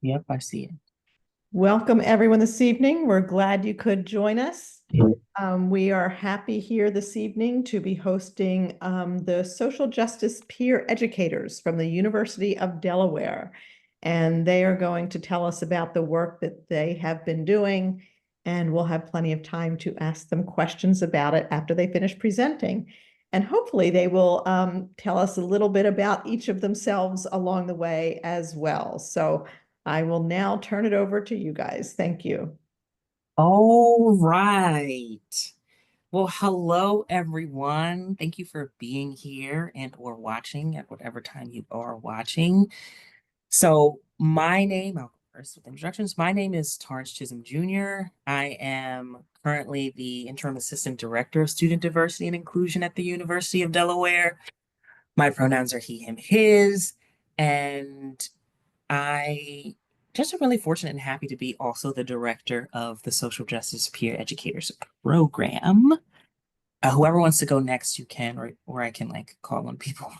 Yep, I see it. Welcome, everyone, this evening. We're glad you could join us. We are happy here this evening to be hosting the Social Justice Peer Educators from the University of Delaware. And they are going to tell us about the work that they have been doing, and we'll have plenty of time to ask them questions about it after they finish presenting. And hopefully they will tell us a little bit about each of themselves along the way as well. So I will now turn it over to you guys. Thank you. All right. Well, hello everyone. Thank you for being here and or watching at whatever time you are watching. So I'll go first with introductions. My name is Torrance Chisholm Jr. I am currently the Interim Assistant Director of Student Diversity and Inclusion at the University of Delaware. My pronouns are he, him, his, and I just am really fortunate and happy to be also the director of the Social Justice Peer Educators Program. Whoever wants to go next, you can, or I can like call on people.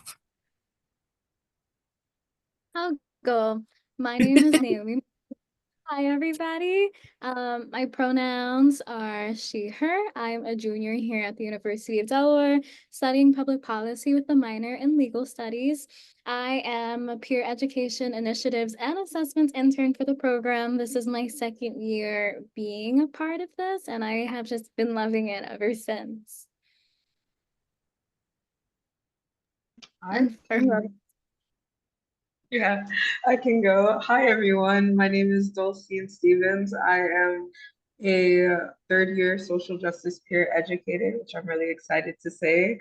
I'll go. My name is Naomi. Hi, everybody. My pronouns are she, her. I'm a junior here at the University of Delaware, studying public policy with a minor in legal studies. I am a peer education initiatives and assessments intern for the program. This is my second year being a part of this, and I have just been loving it ever since. I And for whoever can, yeah, I can go. Hi, everyone. My name is Dulcine Stevens. I am a third year social justice peer educator, which I'm really excited to say.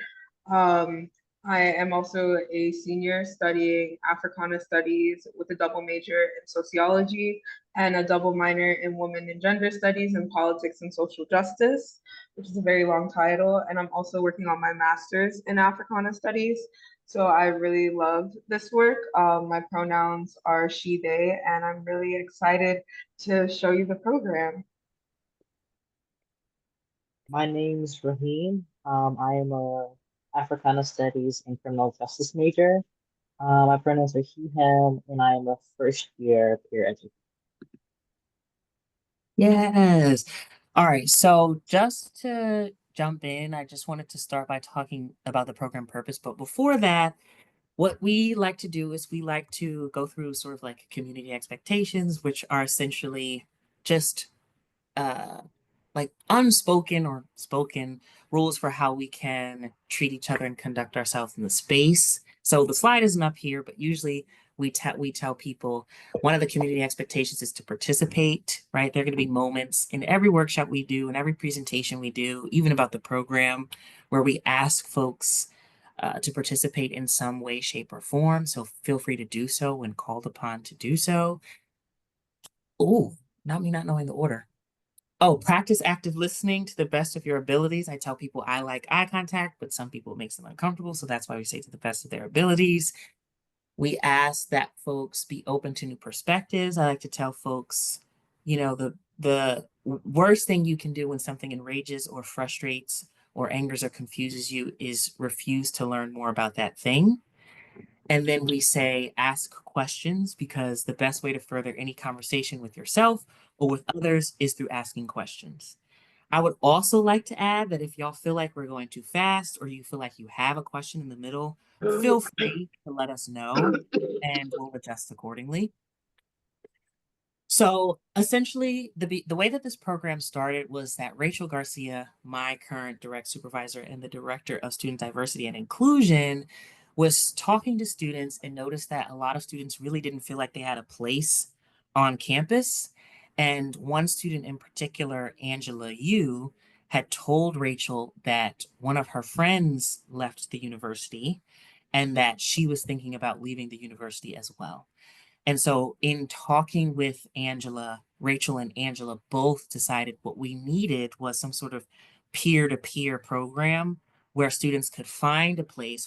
Um, I am also a senior studying Africana studies with a double major in sociology and a double minor in women and gender studies and politics and social justice, which is a very long title. And I'm also working on my master's in Africana studies. So I really love this work. My pronouns are she, they, and I'm really excited to show you the program. My name's Raheem. I am a Africana Studies and Criminal Justice major. My pronouns are he, him, and I am a first year peer educator. Yes. All right. So just to jump in, I just wanted to start by talking about the program purpose. But before that, what we like to do is we like to go through sort of like community expectations, which are essentially just uh like unspoken or spoken rules for how we can treat each other and conduct ourselves in the space. So the slide isn't up here, but usually we tell people one of the community expectations is to participate, right? There are going to be moments in every workshop we do and every presentation we do, even about the program, where we ask folks to participate in some way, shape, or form. So feel free to do so when called upon to do so. Oh, not me not knowing the order. Oh, practice active listening to the best of your abilities. I tell people I like eye contact, but some people it makes them uncomfortable. So that's why we say to the best of their abilities. We ask that folks be open to new perspectives. I like to tell folks, the worst thing you can do when something enrages or frustrates or angers or confuses you is refuse to learn more about that thing. And then we say, ask questions because the best way to further any conversation with yourself or with others is through asking questions. I would also like to add that if y'all feel like we're going too fast or you feel like you have a question in the middle, feel free to let us know and we'll adjust accordingly. So essentially, the way that this program started was that Rachel Garcia, my current direct supervisor and the director of student diversity and inclusion, was talking to students and noticed that a lot of students really didn't feel like they had a place on campus. And one student in particular, Angela Yu, had told Rachel that one of her friends left the university and that she was thinking about leaving the university as well. And so, in talking with Angela, Rachel and Angela both decided what we needed was some sort of peer to peer program where students could find a place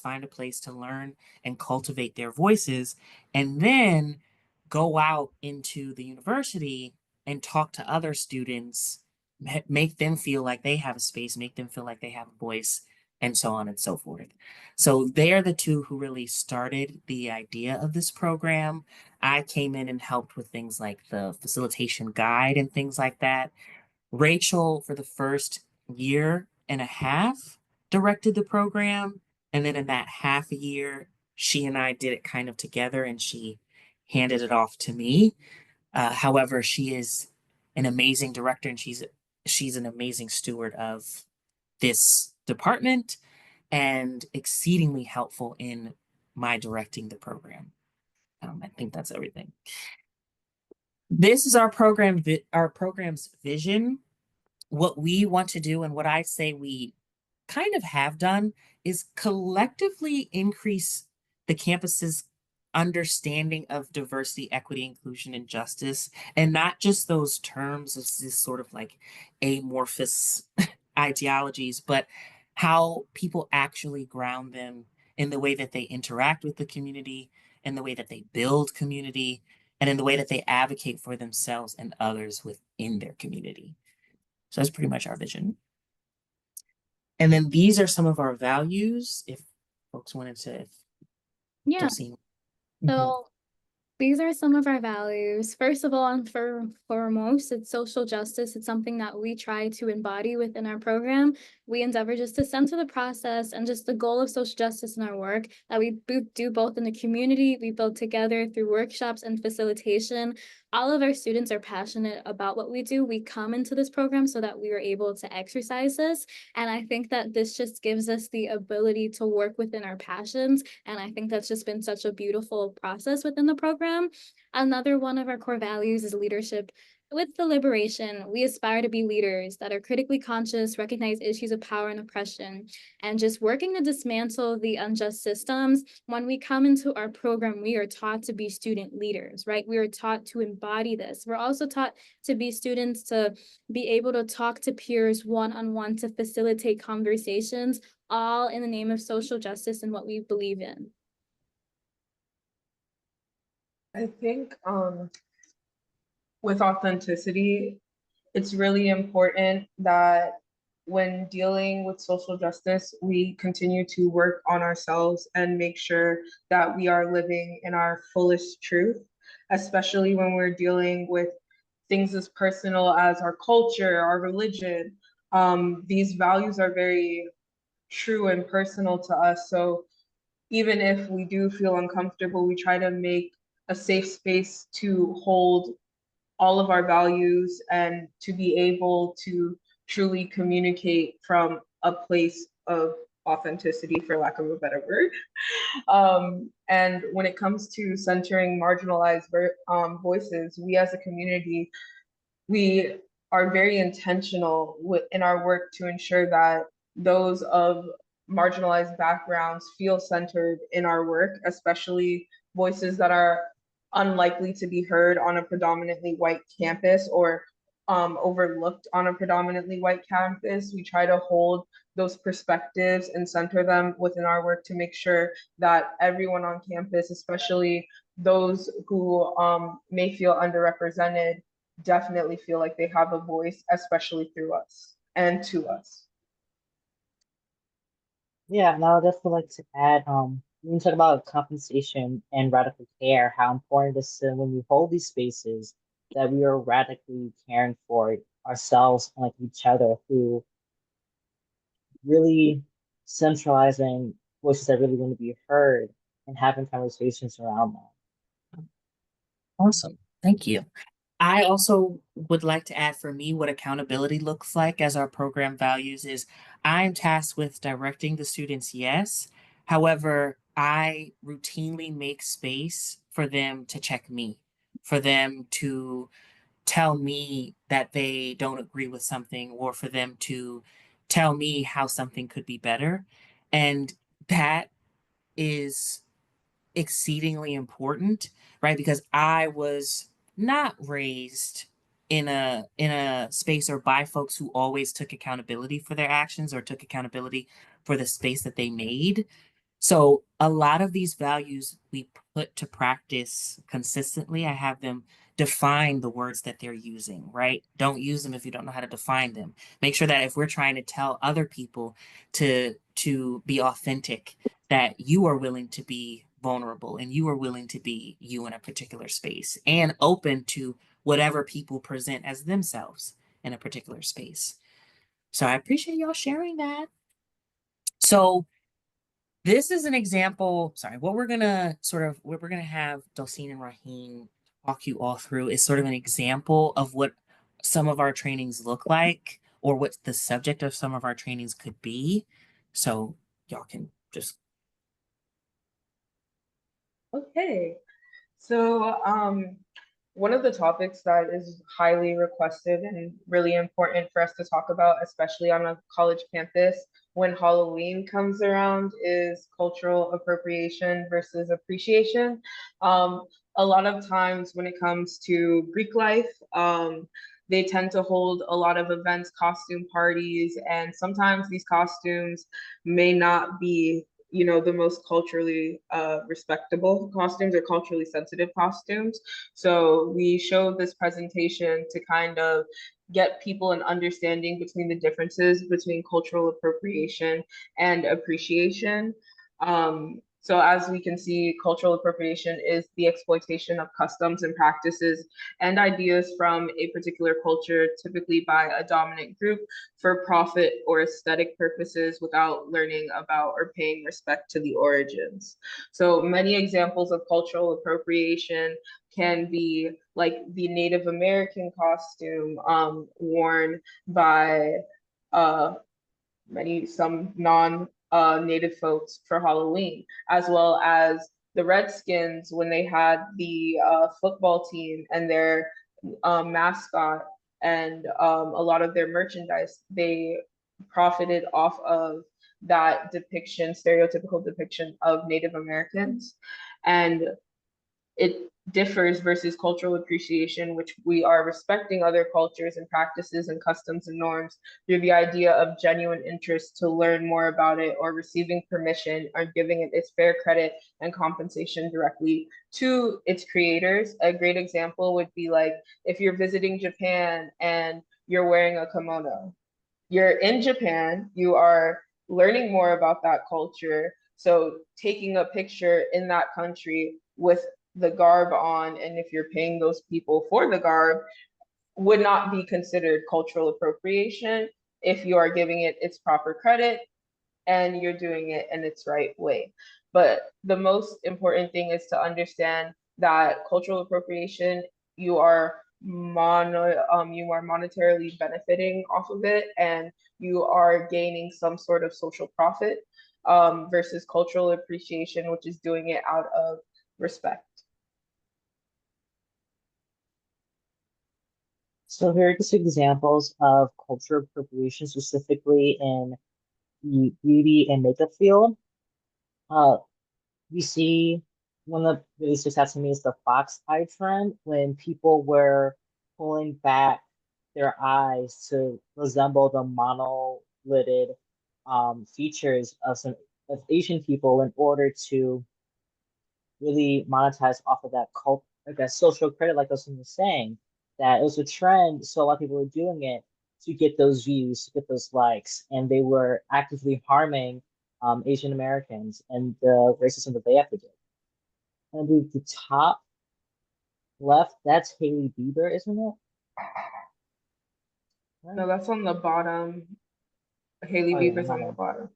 to learn and cultivate their voices, and then go out into the university and talk to other students, make them feel like they have a space, make them feel like they have a voice, and so on and so forth. So they are the two who really started the idea of this program. I came in and helped with things like the facilitation guide and things like that. Rachel, for the first year and a half, directed the program. And then in that half a year, she and I did it kind of together and she handed it off to me. However, she is an amazing director and she's an amazing steward of this department and exceedingly helpful in my directing the program. I think that's everything. This is our our program's vision. What we want to do and what I say we kind of have done is collectively increase the campus's understanding of diversity, equity, inclusion, and justice, and not just those terms of this sort of like amorphous ideologies, but how people actually ground them in the way that they interact with the community, in the way that they build community, and in the way that they advocate for themselves and others within their community. So that's pretty much our vision. And then these are some of our values. If folks wanted to, Yeah. So these are some of our values. First of all, and foremost, it's social justice. It's something that we try to embody within our program. We endeavor just to center the process and just the goal of social justice in our work that we do both in the community, we build together through workshops and facilitation. All of our students are passionate about what we do. We come into this program so that we are able to exercise this. And I think that this just gives us the ability to work within our passions. And I think that's just been such a beautiful process within the program. Another one of our core values is leadership. With deliberation, we aspire to be leaders that are critically conscious, recognize issues of power and oppression, and just working to dismantle the unjust systems. When we come into our program, we are taught to be student leaders, right? We are taught to embody this. We're also taught to be students to be able to talk to peers one-on-one, to facilitate conversations, all in the name of social justice and what we believe in. I think with authenticity, it's really important that when dealing with social justice, we continue to work on ourselves and make sure that we are living in our fullest truth, especially when we're dealing with things as personal as our culture, our religion. These values are very true and personal to us. So even if we do feel uncomfortable, we try to make a safe space to hold all of our values and to be able to truly communicate from a place of authenticity, for lack of a better word. And when it comes to centering marginalized voices, we as a community, we are very intentional in our work to ensure that those of marginalized backgrounds feel centered in our work, especially voices that are unlikely to be heard on a predominantly white campus or overlooked on a predominantly white campus. We try to hold those perspectives and center them within our work to make sure that everyone on campus, especially those who may feel underrepresented, definitely feel like they have a voice, especially through us and to us. Yeah, and I would definitely like to add, when you talk about compensation and radical care, how important it is to, when we hold these spaces, that we are radically caring for ourselves and like each other through really centralizing voices that really want to be heard and having conversations around that. Awesome. Thank you. I also would like to add for me what accountability looks like as our program values is I'm tasked with directing the students, yes. However, I routinely make space for them to check me, for them to tell me that they don't agree with something, or for them to tell me how something could be better. And that is exceedingly important, right? Because I was not raised in a space or by folks who always took accountability for their actions or took accountability for the space that they made. So a lot of these values we put to practice consistently. I have them define the words that they're using, right? Don't use them if you don't know how to define them. Make sure that if we're trying to tell other people to be authentic, that you are willing to be vulnerable and you are willing to be you in a particular space and open to whatever people present as themselves in a particular space. So I appreciate y'all sharing that. So this is an example, sorry, what we're gonna have Dulcine and Raheen walk you all through is sort of an example of what some of our trainings look like or what the subject of some of our trainings could be. So y'all can just. Okay. So, one of the topics that is highly requested and really important for us to talk about, especially on a college campus when Halloween comes around, is cultural appropriation versus appreciation. A lot of times when it comes to Greek life, they tend to hold a lot of events, costume parties, and sometimes these costumes may not be the most culturally respectable costumes or culturally sensitive costumes. So we showed this presentation to kind of get people an understanding between the differences between cultural appropriation and appreciation. So as we can see, cultural appropriation is the exploitation of customs and practices and ideas from a particular culture, typically by a dominant group, for profit or aesthetic purposes without learning about or paying respect to the origins. So many examples of cultural appropriation can be like the Native American costume worn by some non-Native folks for Halloween, as well as the Redskins when they had the football team and their mascot and a lot of their merchandise. They profited off of that depiction, stereotypical depiction of Native Americans. And it differs versus cultural appreciation, which we are respecting other cultures and practices and customs and norms through the idea of genuine interest to learn more about it or receiving permission or giving it its fair credit and compensation directly to its creators. A great example would be like if you're visiting Japan and you're wearing a kimono. You're in Japan, you are learning more about that culture. So taking a picture in that country with the garb on, and if you're paying those people for the garb, would not be considered cultural appropriation if you are giving it its proper credit and you're doing it in its right way. But the most important thing is to understand that cultural appropriation, you are monetarily benefiting off of it, and you are gaining some sort of social profit, versus cultural appreciation, which is doing it out of respect. So here are just examples of cultural appropriation, specifically in the beauty and makeup field. We see one that really sticks out to me is the fox eye trend, when people were pulling back their eyes to resemble the monolithic features of some of Asian people in order to really monetize off of that cult, like that social credit, like Osun was saying, that it was a trend. So a lot of people were doing it to get those views, to get those likes, and they were actively harming Asian Americans and the racism that they have to do. And I believe the top left, that's Hailey Bieber, isn't it? No, that's on the bottom. Hailey Oh, yeah, Bieber's on the bottom.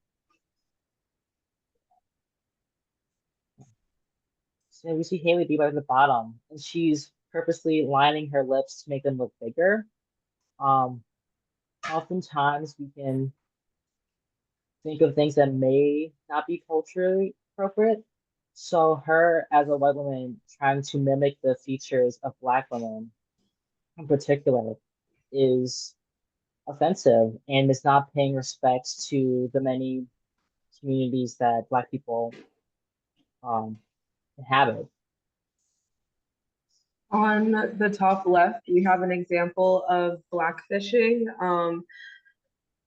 So we see Hailey Bieber at the bottom, and she's purposely lining her lips to make them look bigger. Oftentimes we can think of things that may not be culturally appropriate. So her as a white woman trying to mimic the features of Black women in particular is offensive and is not paying respect to the many communities that Black people inhabit. On the top left, we have an example of blackfishing.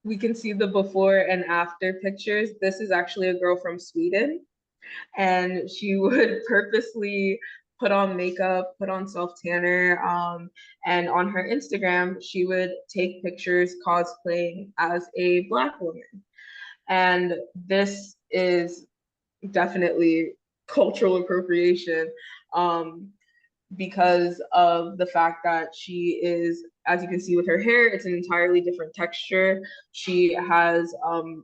We can see the before and after pictures. This is actually a girl from Sweden. And she would purposely put on makeup, put on self tanner, and on her Instagram, she would take pictures cosplaying as a Black woman. And this is definitely cultural appropriation. Because of the fact that she is, as you can see with her hair, it's an entirely different texture. She has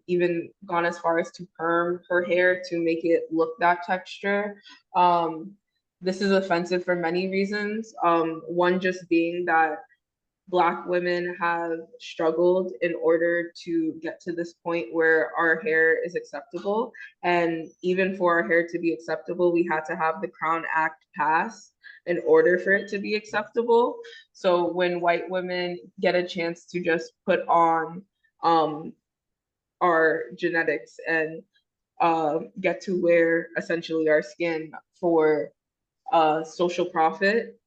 even gone as far as to perm her hair to make it look that texture. This is offensive for many reasons. One just being that Black women have struggled in order to get to this point where our hair is acceptable. And even for our hair to be acceptable, we had to have the Crown Act pass in order for it to be acceptable. So when white women get a chance to just put on our genetics and get to wear essentially our skin for social profit,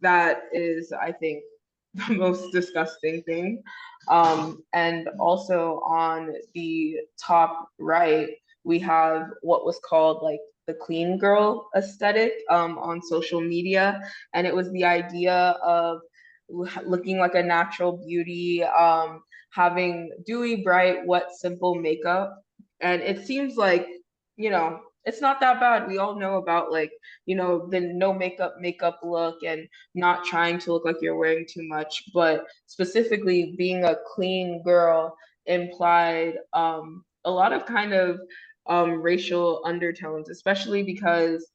that is, I think, the most disgusting thing. And also on the top right, we have what was called like the clean girl aesthetic on social media. And it was the idea of looking like a natural beauty, having dewy, bright, wet, simple makeup. And it seems like, you know, it's not that bad. We all know about like, you know, the no makeup look and not trying to look like you're wearing too much, but specifically being a clean girl implied a lot of kind of racial undertones, especially because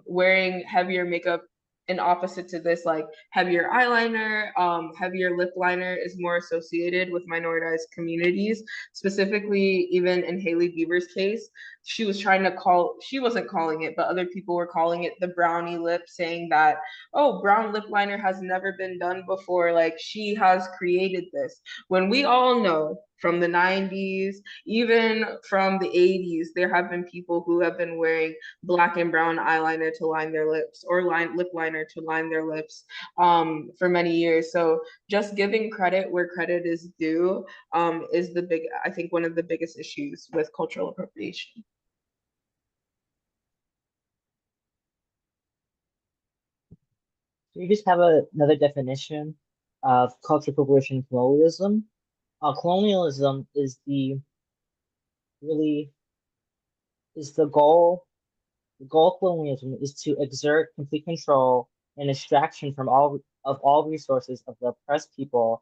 wearing heavier makeup in opposite to this, like heavier eyeliner, heavier lip liner is more associated with minoritized communities, specifically even in Hailey Bieber's case. She was trying to call, she wasn't calling it, but other people were calling it the brownie lip, saying that, oh, brown lip liner has never been done before. Like she has created this. When we all know from the 90s, even from the 80s, there have been people who have been wearing black and brown eyeliner to line their lips or lip liner to line their lips for many years. So just giving credit where credit is due is I think one of the biggest issues with cultural appropriation. Do you just have another definition of cultural appropriation and colonialism? Colonialism is really is the goal. The goal of colonialism is to exert complete control and extraction from all resources of the oppressed people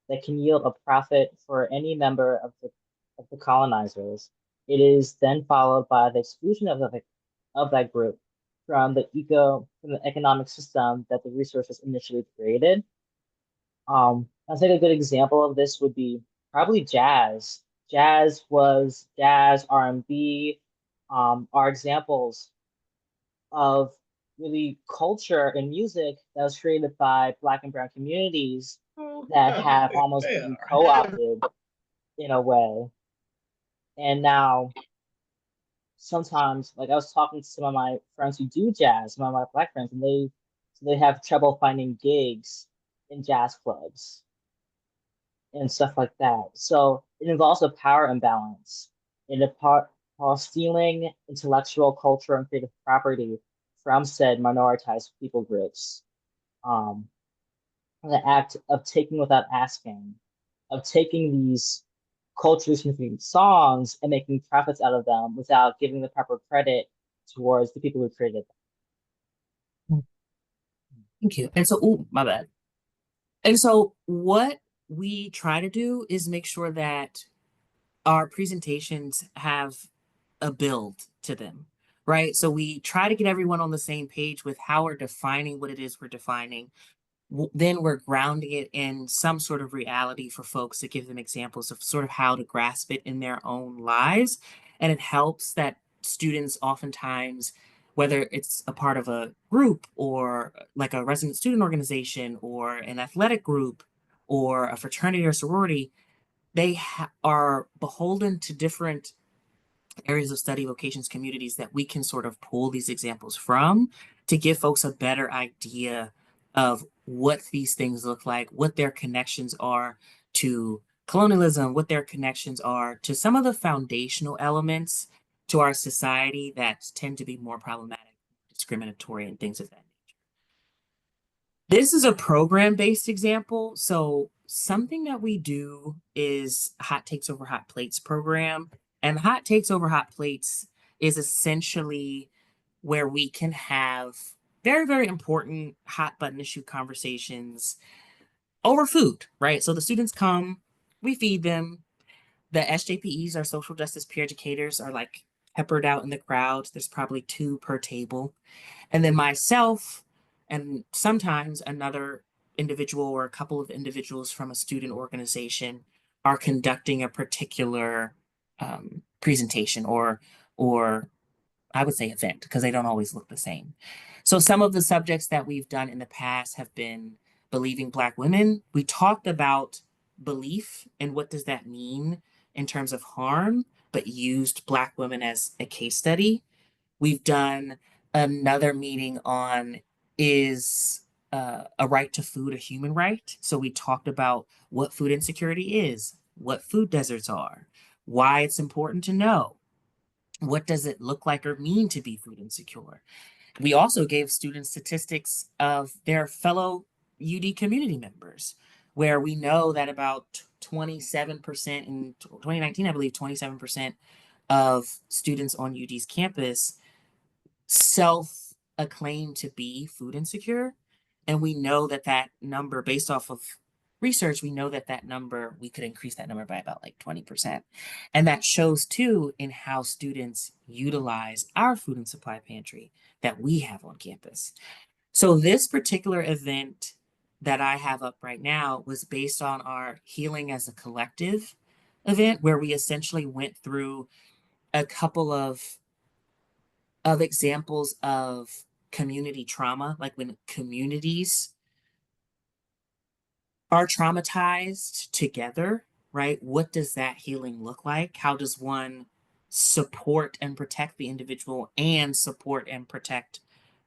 that can yield a profit for any member of the colonizers. It is then followed by the exclusion of that group from the economic system that the resources initially created. I think a good example of this would be probably jazz. Jazz, R&B, are examples of really culture and music that was created by Black and Brown communities that have almost been co-opted in a way. And now sometimes, like I was talking to some of my friends who do jazz, some of my Black friends, and they have trouble finding gigs in jazz clubs and stuff like that. So it involves a power imbalance in a part while stealing intellectual, culture, and creative property from said minoritized people groups. Um, the act of taking without asking, of taking these culturally significant songs and making profits out of them without giving the proper credit towards the people who created them. Thank you. And so, oh, my bad. And so what we try to do is make sure that our presentations have a build to them, right? So we try to get everyone on the same page with how we're defining what it is we're defining. Then we're grounding it in some sort of reality for folks to give them examples of sort of how to grasp it in their own lives. And it helps that students oftentimes, whether it's a part of a group or like a resident student organization or an athletic group or a fraternity or sorority, they are beholden to different areas of study, locations, communities that we can sort of pull these examples from to give folks a better idea of what these things look like, what their connections are to colonialism, what their connections are to some of the foundational elements to our society that tend to be more problematic, discriminatory, and things of that nature. This is a program-based example. So something that we do is Hot Takes Over Hot Plates program. And Hot Takes Over Hot Plates is essentially where we can have very, very important hot button issue conversations over food, right? So the students come, we feed them. The SJPEs, our social justice peer educators, are like peppered out in the crowd. There's probably 2 per table. And then myself and sometimes another individual or a couple of individuals from a student organization are conducting a particular presentation or I would say event, because they don't always look the same. So some of the subjects that we've done in the past have been believing Black women. We talked about belief and what does that mean in terms of harm, but used Black women as a case study. We've done another meeting on is a right to food a human right? So we talked about what food insecurity is, what food deserts are, why it's important to know, what does it look like or mean to be food insecure. We also gave students statistics of their fellow UD community members, where we know that about 27% in 2019, I believe 27% of students on UD's campus self-acclaim to be food insecure. And we know that that number, based off of research, we know that that number, we could increase that number by about like 20%. And that shows too in how students utilize our food and supply pantry that we have on campus. So this particular event that I have up right now was based on our Healing as a Collective event, where we essentially went through a couple of examples of community trauma, like when communities are traumatized together, right? What does that healing look like? How does one support and protect the individual and support and protect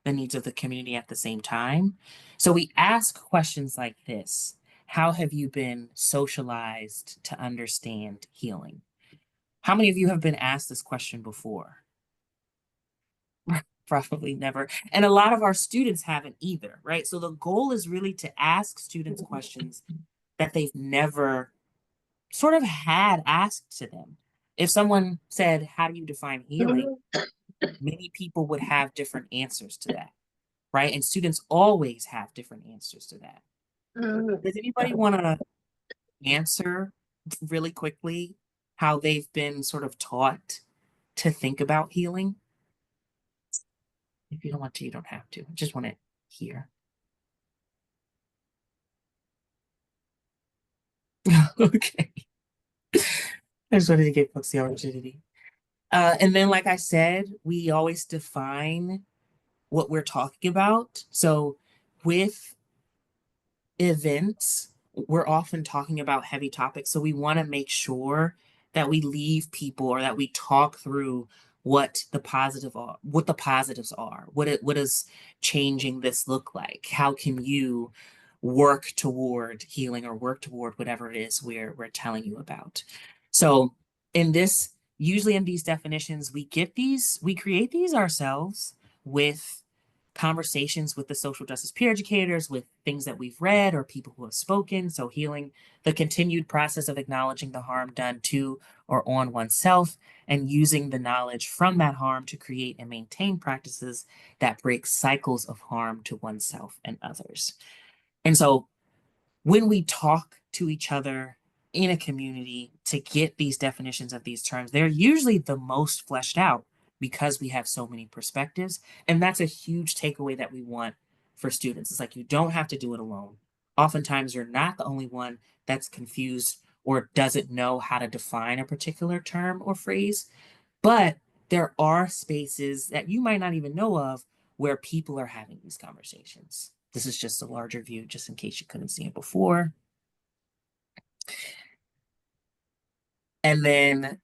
the needs of the community at the same time? So we ask questions like this. How have you been socialized to understand healing? How many of you have been asked this question before? Probably never. And a lot of our students haven't either, right? So the goal is really to ask students questions that they've never sort of had asked to them. If someone said, how do you define healing? Many people would have different answers to that, right? And students always have different answers to that. Does anybody want to answer really quickly how they've been sort of taught to think about healing? If you don't want to, you don't have to. I just want to hear. Okay. I just wanted to give folks the opportunity. And then, like I said, we always define what we're talking about. So with events, we're often talking about heavy topics. So we want to make sure that we leave people or that we talk through what the positives are. What does changing this look like? How can you work toward healing or work toward whatever it is we're telling you about? So usually in these definitions, we create these ourselves with conversations with the social justice peer educators, with things that we've read or people who have spoken. So healing, the continued process of acknowledging the harm done to or on oneself and using the knowledge from that harm to create and maintain practices that break cycles of harm to oneself and others. And so when we talk to each other in a community to get these definitions of these terms, they're usually the most fleshed out because we have so many perspectives. And that's a huge takeaway that we want for students. It's like, you don't have to do it alone. Oftentimes, you're not the only one that's confused or doesn't know how to define a particular term or phrase. But there are spaces that you might not even know of where people are having these conversations. This is just a larger view, just in case you couldn't see it before. And then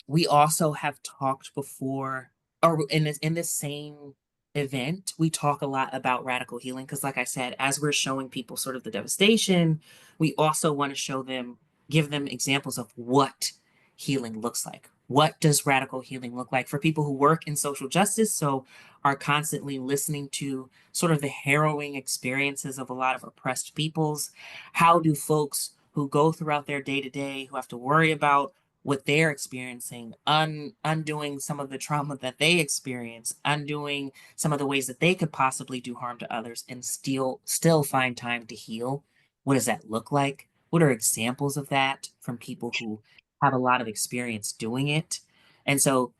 we also have talked before, or in this same event, we talk a lot about radical healing because, like I said, as we're showing people sort of the devastation, we also want to give them examples of what healing looks like. What does radical healing look like for people who work in social justice? So are constantly listening to sort of the harrowing experiences of a lot of oppressed peoples. How do folks who go throughout their day to day, who have to worry about what they're experiencing, undoing some of the trauma that they experience, undoing some of the ways that they could possibly do harm to others and still find time to heal? What does that look like? What are examples of that from people who have a lot of experience doing it? And so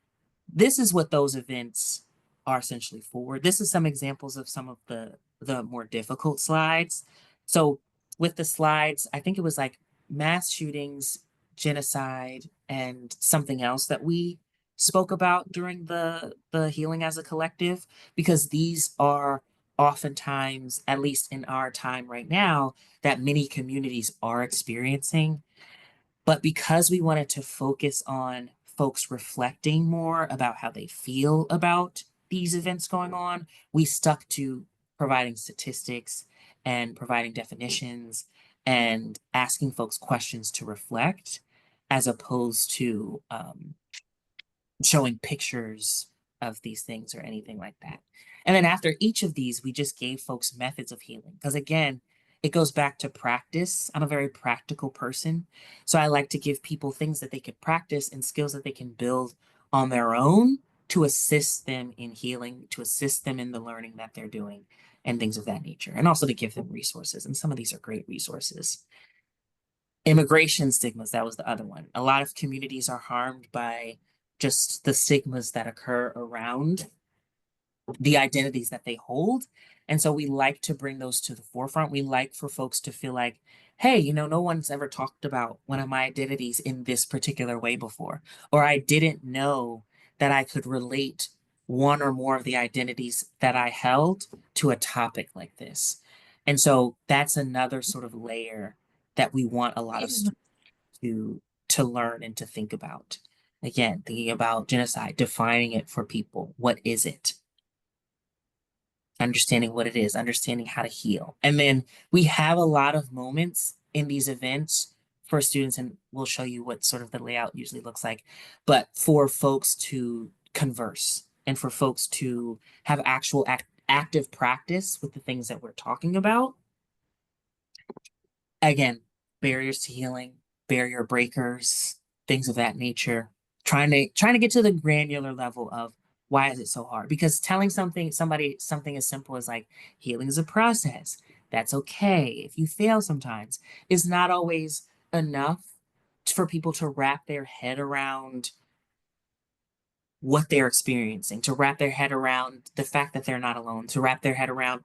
this is what those events are essentially for. This is some examples of some of the more difficult slides. So with the slides, I think it was like mass shootings, genocide, and something else that we spoke about during the healing as a collective, because these are oftentimes, at least in our time right now, that many communities are experiencing. But because we wanted to focus on folks reflecting more about how they feel about these events going on, we stuck to providing statistics and providing definitions and asking folks questions to reflect, as opposed to showing pictures of these things or anything like that. And then after each of these, we just gave folks methods of healing. Because again, it goes back to practice. I'm a very practical person. So I like to give people things that they could practice and skills that they can build on their own to assist them in healing, to assist them in the learning that they're doing and things of that nature. And also to give them resources. And some of these are great resources. Immigration stigmas, that was the other one. A lot of communities are harmed by just the stigmas that occur around the identities that they hold. And so we like to bring those to the forefront. We like for folks to feel like, hey, no one's ever talked about one of my identities in this particular way before. Or I didn't know that I could relate one or more of the identities that I held to a topic like this. And so that's another sort of layer that we want a lot of students to learn and to think about. Again, thinking about genocide, defining it for people. What is it? Understanding what it is, understanding how to heal. And then we have a lot of moments in these events for students, and we'll show you what sort of the layout usually looks like, but for folks to converse and for folks to have actual active practice with the things that we're talking about. Again, barriers to healing, barrier breakers, things of that nature. Trying to get to the granular level of why is it so hard? Because telling somebody something as simple as like healing is a process. That's okay if you fail sometimes is not always enough for people to wrap their head around what they're experiencing, to wrap their head around the fact that they're not alone, to wrap their head around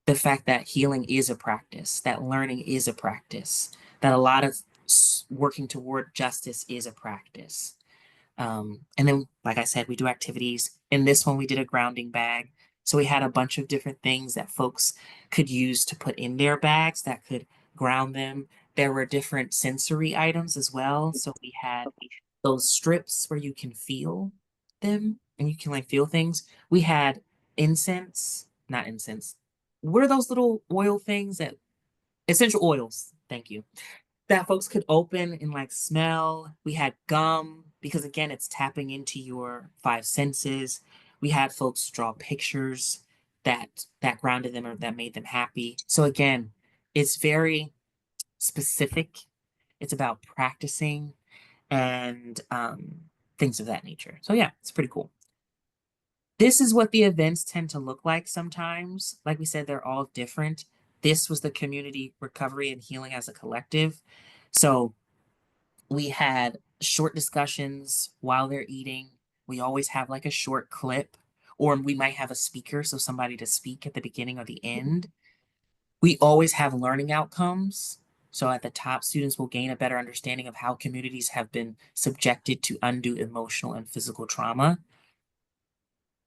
the fact that healing is a practice, that learning is a practice, that a lot of working toward justice is a practice. And then, like I said, we do activities. In this one, we did a grounding bag. So we had a bunch of different things that folks could use to put in their bags that could ground them. There were different sensory items as well. So we had those strips where you can feel them and you can like feel things. We had incense, not incense. What are those little oil things that essential oils? Thank you, that folks could open and like smell. We had gum because again, it's tapping into your five senses. We had folks draw pictures that grounded them or that made them happy. So again, it's very specific. It's about practicing and things of that nature. So yeah, it's pretty cool. This is what the events tend to look like sometimes. Like we said, they're all different. This was the community recovery and healing as a collective. So we had short discussions while they're eating. We always have like a short clip, or we might have a speaker, so somebody to speak at the beginning or the end. We always have learning outcomes. So at the top, students will gain a better understanding of how communities have been subjected to undue emotional and physical trauma,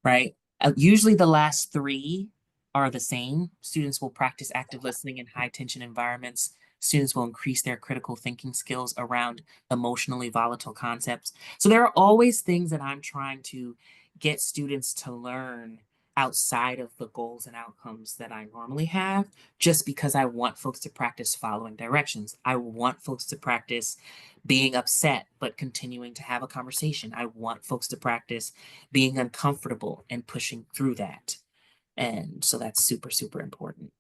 right? Usually the last three are the same. Students will practice active listening in high tension environments. Students will increase their critical thinking skills around emotionally volatile concepts. So there are always things that I'm trying to get students to learn outside of the goals and outcomes that I normally have, just because I want folks to practice following directions. I want folks to practice being upset, but continuing to have a conversation. I want folks to practice being uncomfortable and pushing through that. And so that's super, super important.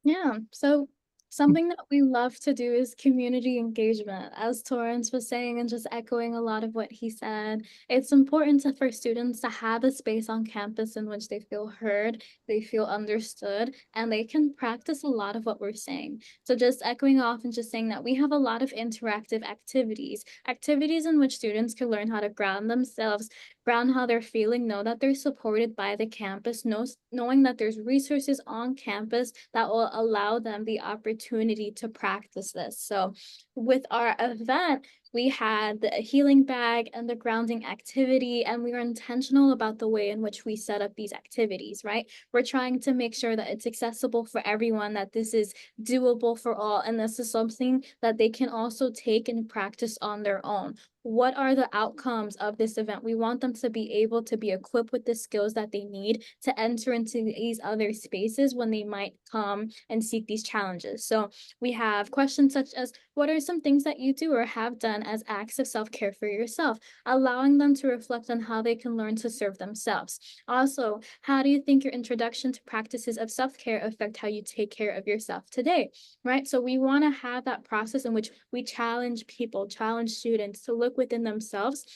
Yeah, so something that we love to do is community engagement. As Torrance was saying, and just echoing a lot of what he said, it's important for students to have a space on campus in which they feel heard, they feel understood, and they can practice a lot of what we're saying. So just echoing off and just saying that we have a lot of interactive activities, activities in which students can learn how to ground themselves, ground how they're feeling, know that they're supported by the campus, knowing that there's resources on campus that will allow them the opportunity to practice this. So with our event, we had the healing bag and the grounding activity, and we were intentional about the way in which we set up these activities, right? We're trying to make sure that it's accessible for everyone, that this is doable for all, and this is something that they can also take and practice on their own. What are the outcomes of this event? We want them to be able to be equipped with the skills that they need to enter into these other spaces when they might come and seek these challenges. So we have questions such as, what are some things that you do or have done as acts of self-care for yourself? Allowing them to reflect on how they can learn to serve themselves. Also, how do you think your introduction to practices of self-care affect how you take care of yourself today? Right? So we want to have that process in which we challenge people, challenge students to look within themselves,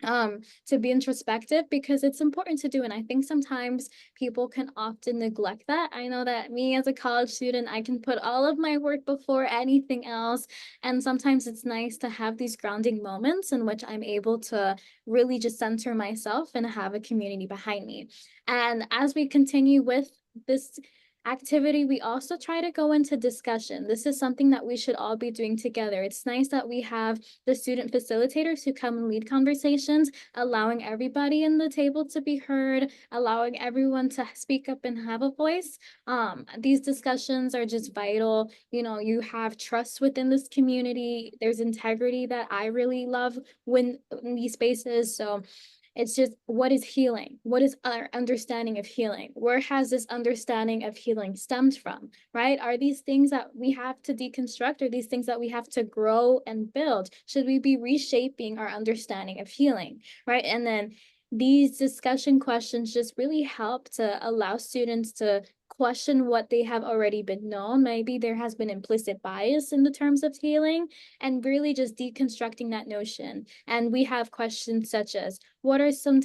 to be introspective, because it's important to do. And I think sometimes people can often neglect that. I know that me as a college student, I can put all of my work before anything else. And sometimes it's nice to have these grounding moments in which I'm able to really just center myself and have a community behind me. And as we continue with this activity, we also try to go into discussion. This is something that we should all be doing together. It's nice that we have the student facilitators who come and lead conversations, allowing everybody in the table to be heard, allowing everyone to speak up and have a voice. These discussions are just vital. You know, you have trust within this community. There's integrity that I really love when in these spaces. So it's just, what is healing? What is our understanding of healing? Where has this understanding of healing stemmed from, right? Are these things that we have to deconstruct? Are these things that we have to grow and build? Should we be reshaping our understanding of healing, right? And then these discussion questions just really help to allow students to question what they have already been known. Maybe there has been implicit bias in the terms of healing, and really just deconstructing that notion. And we have questions such as, what are some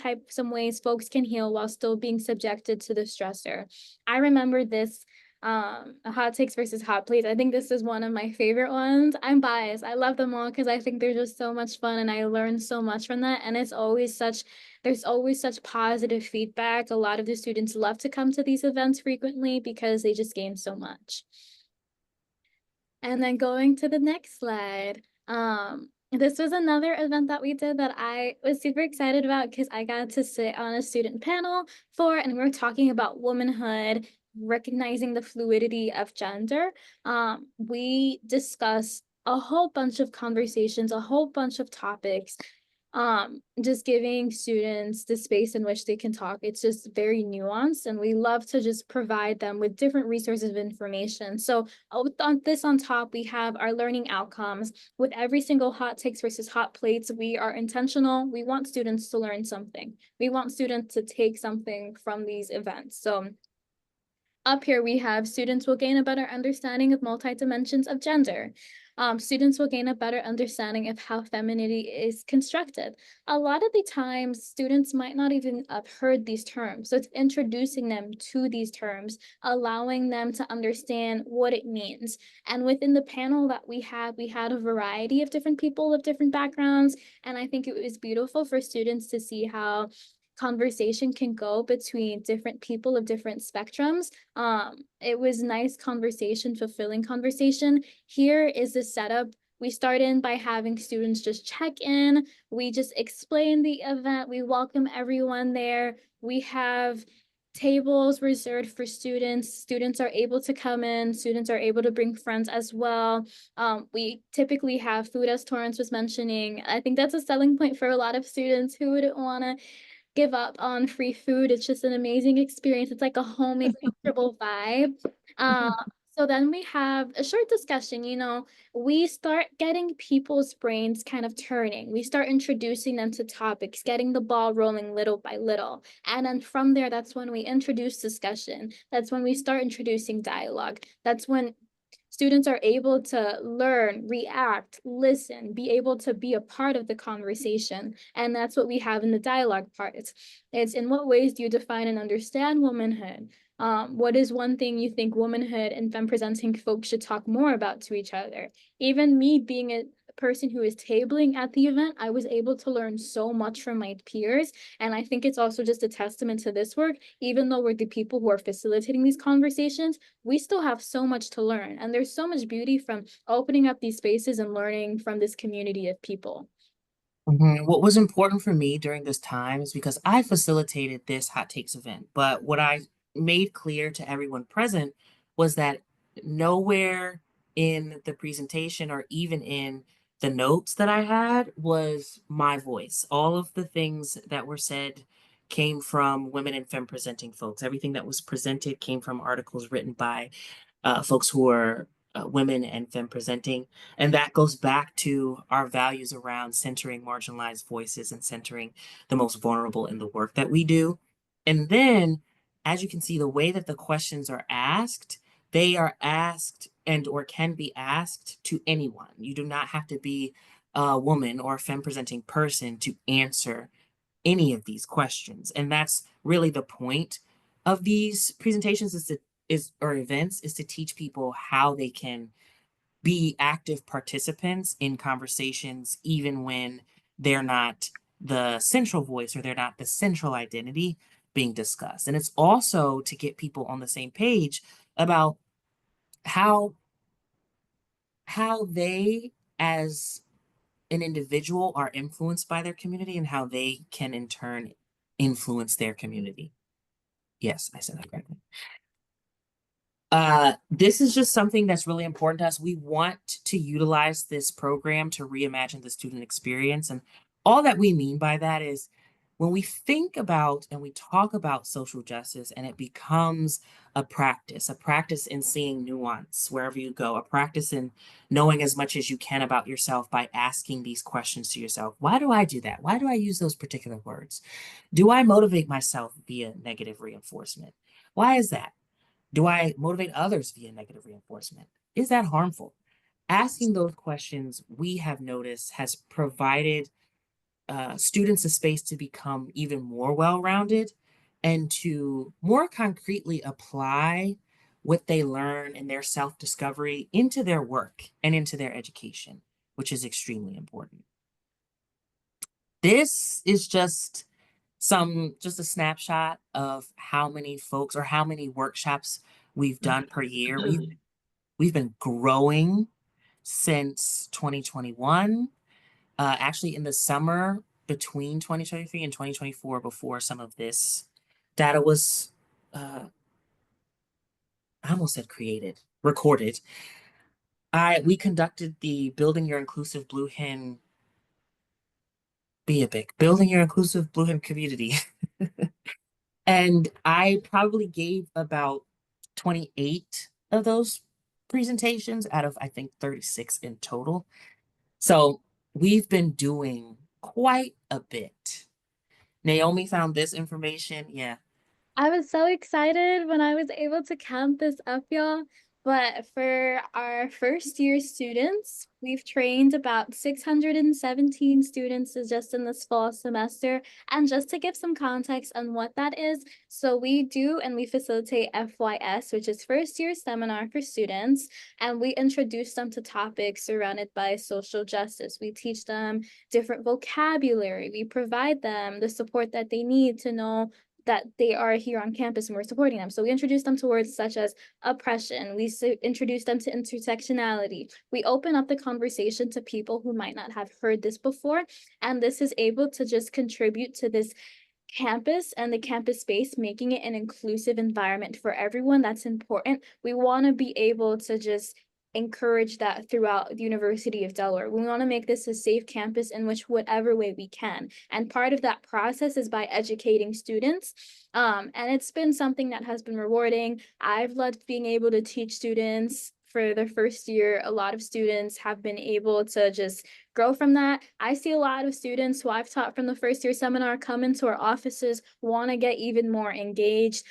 ways folks can heal while still being subjected to the stressor? I remember this hot takes versus hot plates. I think this is one of my favorite ones. I'm biased. I love them all because I think they're just so much fun and I learn so much from that. And there's always such positive feedback. A lot of the students love to come to these events frequently because they just gain so much. And then going to the next slide. This was another event that we did that I was super excited about because I got to sit on a student panel and we were talking about womanhood, recognizing the fluidity of gender. We discussed a whole bunch of conversations, a whole bunch of topics, just giving students the space in which they can talk. It's just very nuanced, and we love to just provide them with different resources of information. So on top, we have our learning outcomes. With every single hot takes versus hot plates, we are intentional. We want students to learn something. We want students to take something from these events. So up here, we have students will gain a better understanding of multi-dimensions of gender. Students will gain a better understanding of how femininity is constructed. A lot of the times, students might not even have heard these terms. So it's introducing them to these terms, allowing them to understand what it means. And within the panel that we had a variety of different people of different backgrounds. And I think it was beautiful for students to see how conversation can go between different people of different spectrums. It was nice conversation, fulfilling conversation. Here is the setup. We start in by having students just check in. We just explain the event. We welcome everyone there. We have tables reserved for students. Students are able to come in. Students are able to bring friends as well. We typically have food, as Torrance was mentioning. I think that's a selling point for a lot of students. Who wouldn't want to give up on free food. It's just an amazing experience. It's like a homey, comfortable vibe. Uh, so then we have a short discussion, we start getting people's brains kind of turning. We start introducing them to topics, getting the ball rolling little by little. And then from there, that's when we introduce discussion. That's when we start introducing dialogue. That's when students are able to learn, react, listen, be able to be a part of the conversation. And that's what we have in the dialogue part. It's in what ways do you define and understand womanhood? What is one thing you think womanhood and femme presenting folks should talk more about to each other? Even me being a person who is tabling at the event, I was able to learn so much from my peers. And I think it's also just a testament to this work. Even though we're the people who are facilitating these conversations, we still have so much to learn. And there's so much beauty from opening up these spaces and learning from this community of people. What was important for me during this time is because I facilitated this hot takes event, but what I made clear to everyone present was that nowhere in the presentation or even in the notes that I had was my voice. All of the things that were said came from women and femme presenting folks. Everything that was presented came from articles written by folks who are women and femme presenting. And that goes back to our values around centering marginalized voices and centering the most vulnerable in the work that we do. And then, as you can see, the way that the questions are asked, they are asked and or can be asked to anyone. You do not have to be a woman or a femme presenting person to answer any of these questions. And that's really the point of these presentations or events is to teach people how they can be active participants in conversations even when they're not the central voice or they're not the central identity being discussed. And it's also to get people on the same page about how they as an individual are influenced by their community and how they can in turn influence their community. Yes, I said that correctly. This is just something that's really important to us. We want to utilize this program to reimagine the student experience. And all that we mean by that is when we think about and we talk about social justice and it becomes a practice in seeing nuance wherever you go, a practice in knowing as much as you can about yourself by asking these questions to yourself. Why do I do that? Why do I use those particular words? Do I motivate myself via negative reinforcement? Why is that? Do I motivate others via negative reinforcement? Is that harmful? Asking those questions, we have noticed, has provided students a space to become even more well-rounded and to more concretely apply what they learn in their self-discovery into their work and into their education, which is extremely important. This is just a snapshot of how many folks or how many workshops we've done per year. We've been growing since 2021. Actually, in the summer between 2023 and 2024, before some of this data was, I almost said recorded. We conducted the Building Your Inclusive Blue Hen Building Your Inclusive Blue Hen Community. And I probably gave about 28 of those presentations out of, I think, 36 in total. So we've been doing quite a bit. Naomi found this information. Yeah. I was so excited when I was able to count this up, y'all. But for our first year students, we've trained about 617 students just in this fall semester. And just to give some context on what that is, so we do and we facilitate FYS, which is first year seminar for students, and we introduce them to topics surrounded by social justice. We teach them different vocabulary. We provide them the support that they need to know that they are here on campus and we're supporting them. So we introduce them to words such as oppression. We introduce them to intersectionality. We open up the conversation to people who might not have heard this before. And this is able to just contribute to this campus and the campus space, making it an inclusive environment for everyone. That's important. We want to be able to just encourage that throughout the University of Delaware. We want to make this a safe campus in which whatever way we can. And part of that process is by educating students. And it's been something that has been rewarding. I've loved being able to teach students for their first year. A lot of students have been able to just grow from that. I see a lot of students who I've taught from the first year seminar come into our offices, want to get even more engaged,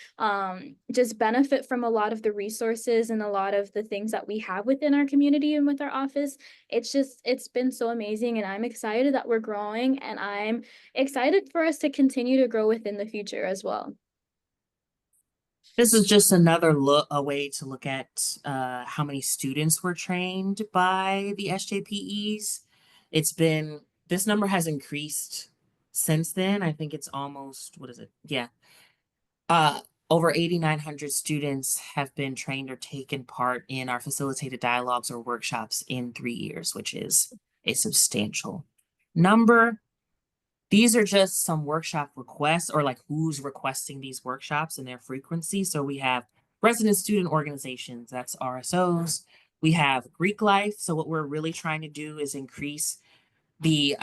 just benefit from a lot of the resources and a lot of the things that we have within our community and with our office. It's been so amazing, and I'm excited that we're growing, and I'm excited for us to continue to grow within the future as well. This is just another a way to look at how many students were trained by the SJPEs. This number has increased since then. I think it's almost, what is it? Yeah. Over 8,900 students have been trained or taken part in our facilitated dialogues or workshops in 3 years, which is a substantial number. These are just some workshop requests, or like who's requesting these workshops and their frequency. So we have resident student organizations, that's RSOs. We have Greek life. So what we're really trying to do is increase the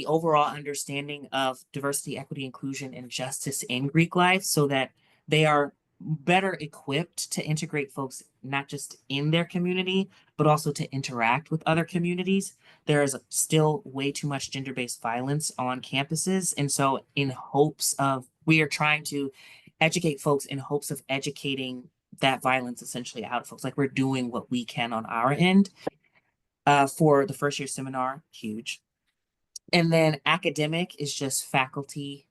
overall understanding of diversity, equity, inclusion, and justice in Greek life so that they are better equipped to integrate folks not just in their community, but also to interact with other communities. There is still way too much gender-based violence on campuses. And so we are trying to educate folks in hopes of educating that violence essentially out of folks. Like we're doing what we can on our end. For the first year seminar, huge. And then academic is just faculty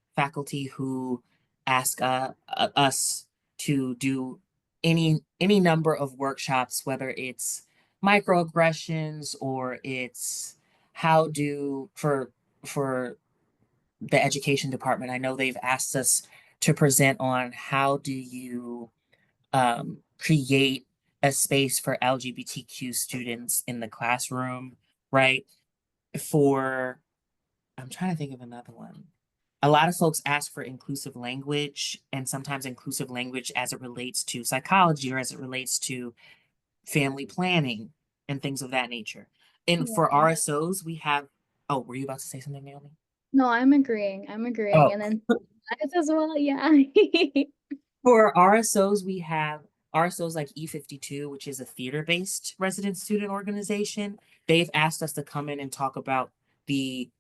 who ask us to do any number of workshops, whether it's microaggressions or it's for the education department. I know they've asked us to present on how do you create a space for LGBTQ students in the classroom, right? I'm trying to think of another one. A lot of folks ask for inclusive language, and sometimes inclusive language as it relates to psychology or as it relates to family planning and things of that nature. And for RSOs, we have, oh, were you about to say something, Naomi? No, I'm agreeing. Oh. And then as well, yeah. For RSOs, we have RSOs like E52, which is a theater-based resident student organization. They've asked us to come in and talk about the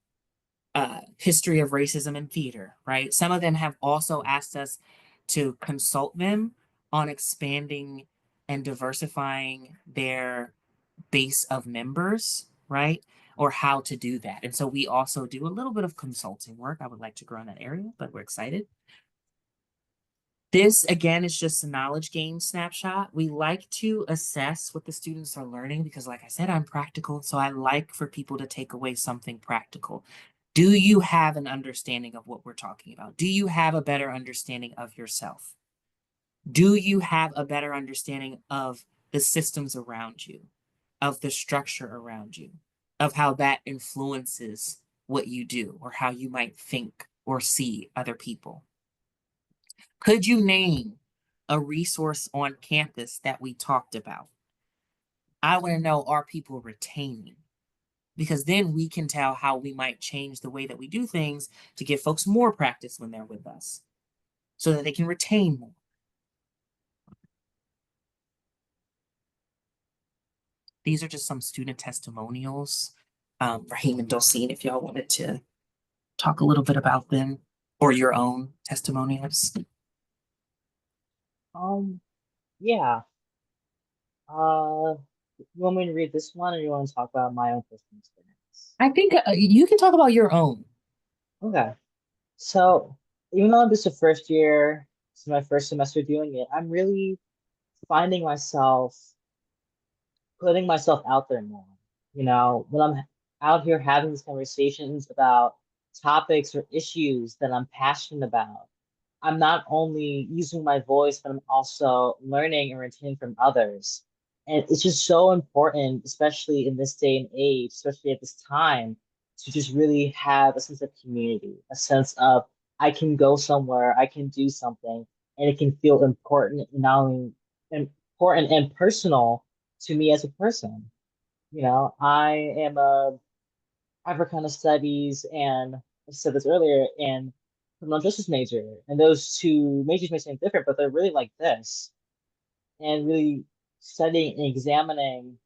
history of racism in theater, right? Some of them have also asked us to consult them on expanding and diversifying their base of members, right? Or how to do that. And so we also do a little bit of consulting work. I would like to grow in that area, but we're excited. This, again, is just a knowledge gain snapshot. We like to assess what the students are learning because, like I said, I'm practical. So I like for people to take away something practical. Do you have an understanding of what we're talking about? Do you have a better understanding of yourself? Do you have a better understanding of the systems around you, of the structure around you, of how that influences what you do or how you might think or see other people? Could you name a resource on campus that we talked about? I want to know, are people retaining? Because then we can tell how we might change the way that we do things to give folks more practice when they're with us so that they can retain more. These are just some student testimonials. Raheem and Dulcine, if y'all wanted to talk a little bit about them or your own testimonials. Yeah. You want me to read this one, or you want to talk about my own personal experience? I think you can talk about your own. Okay. So even though this is the first year, this is my first semester doing it, I'm really finding myself putting myself out there more. You know, when I'm out here having these conversations about topics or issues that I'm passionate about, I'm not only using my voice, but I'm also learning and retaining from others. And it's just so important, especially in this day and age, especially at this time, to just really have a sense of community, a sense of I can go somewhere, I can do something, and it can feel important, and not only important and personal to me as a person. I am a Africana Studies and I said this earlier and criminal justice major, and those two majors may seem different, but they're really like this, and really studying and examining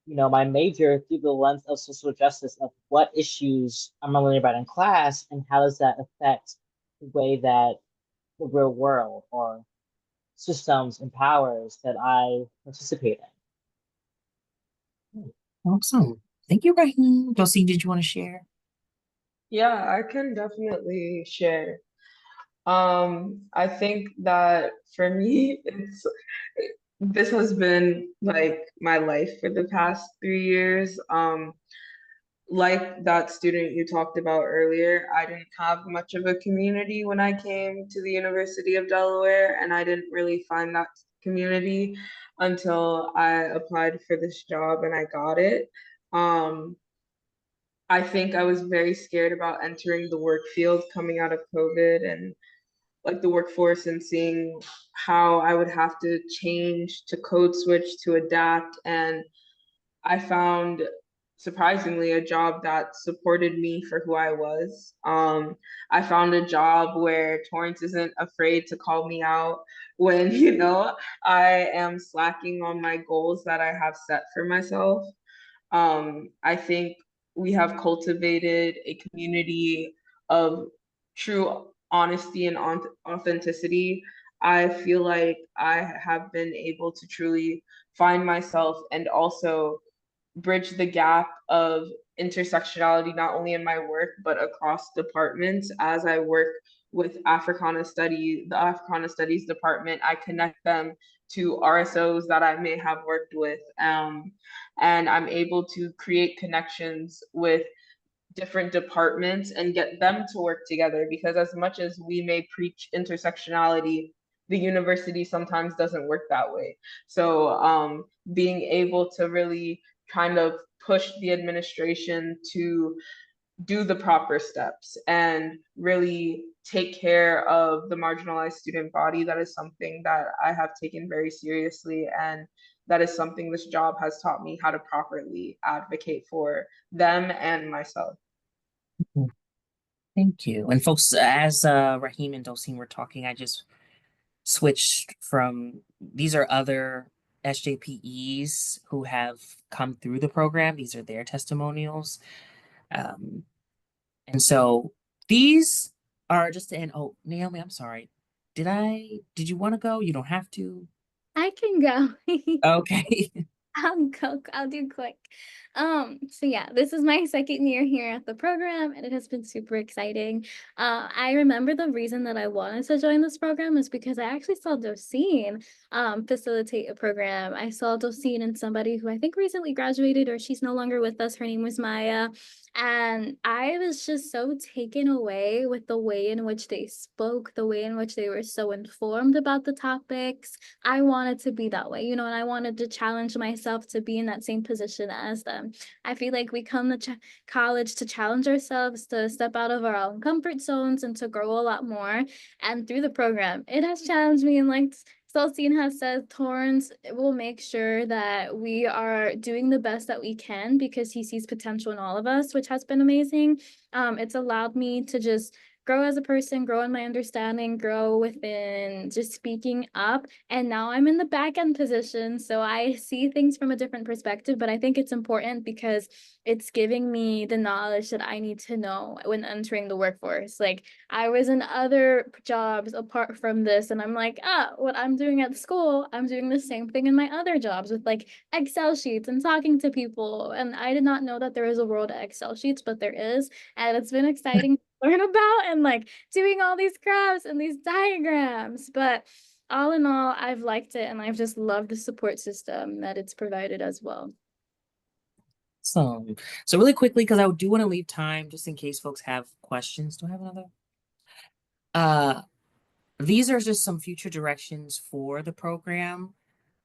my major through the lens of social justice of what issues I'm learning about in class and how does that affect the way that the real world or systems and powers that I participate in. Awesome. Thank you, Raheem. Dulcie, did you want to share? Yeah, I can definitely share. I think that for me, this has been like my life for the past 3 years. Like that student you talked about earlier, I didn't have much of a community when I came to the University of Delaware, and I didn't really find that community until I applied for this job and I got it. I think I was very scared about entering the work field coming out of COVID and like the workforce and seeing how I would have to change to code switch to adapt. And I found surprisingly a job that supported me for who I was. I found a job where Torrance isn't afraid to call me out when, I am slacking on my goals that I have set for myself. I think we have cultivated a community of true honesty and authenticity. I feel like I have been able to truly find myself and also bridge the gap of intersectionality, not only in my work, but across departments. As I work with the Africana Studies department, I connect them to RSOs that I may have worked with. And I'm able to create connections with different departments and get them to work together, because as much as we may preach intersectionality, the university sometimes doesn't work that way. So being able to really kind of push the administration to do the proper steps and really take care of the marginalized student body, that is something that I have taken very seriously, and that is something this job has taught me how to properly advocate for them and myself. Thank you. And folks, as Raheem and Dulcine were talking, I just switched from these are other SJPEs who have come through the program. These are their testimonials. Um, and so these are just to end. Oh, Naomi, I'm sorry. Did you want to go? You don't have to. I can go. Okay. I'll do quick. So yeah, this is my second year here at the program, and it has been super exciting. I remember the reason that I wanted to join this program is because I actually saw Docene facilitate a program. I saw Docene and somebody who I think recently graduated, or she's no longer with us. Her name was Maya. And I was just so taken away with the way in which they spoke, the way in which they were so informed about the topics. I wanted to be that way, and I wanted to challenge myself to be in that same position as them. I feel like we come to college to challenge ourselves, to step out of our own comfort zones and to grow a lot more. And through the program, it has challenged me. And like Celestine has said, Torrance will make sure that we are doing the best that we can because he sees potential in all of us, which has been amazing. It's allowed me to just grow as a person, grow in my understanding, grow within just speaking up. And now I'm in the back end position. So I see things from a different perspective, but I think it's important because it's giving me the knowledge that I need to know when entering the workforce. Like I was in other jobs apart from this, and I'm like, what I'm doing at school, I'm doing the same thing in my other jobs with like Excel sheets and talking to people. And I did not know that there is a world of Excel sheets, but there is. And it's been exciting learn about and like doing all these graphs and these diagrams. But all in all, I've liked it and I've just loved the support system that it's provided as well. So really quickly, because I do want to leave time just in case folks have questions. Do I have another? These are just some future directions for the program.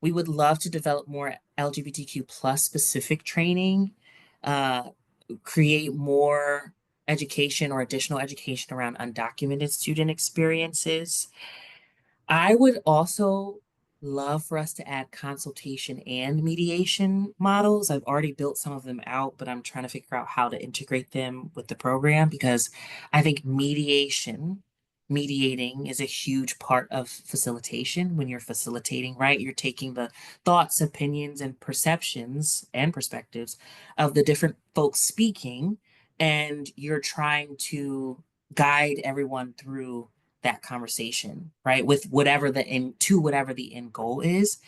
We would love to develop more LGBTQ plus specific training, create more education or additional education around undocumented student experiences. I would also love for us to add consultation and mediation models. I've already built some of them out, but I'm trying to figure out how to integrate them with the program because I think mediating is a huge part of facilitation. When you're facilitating, right? You're taking the thoughts, opinions, and perceptions and perspectives of the different folks speaking, and you're trying to guide everyone through that conversation, right? With whatever the end to whatever the end goal is.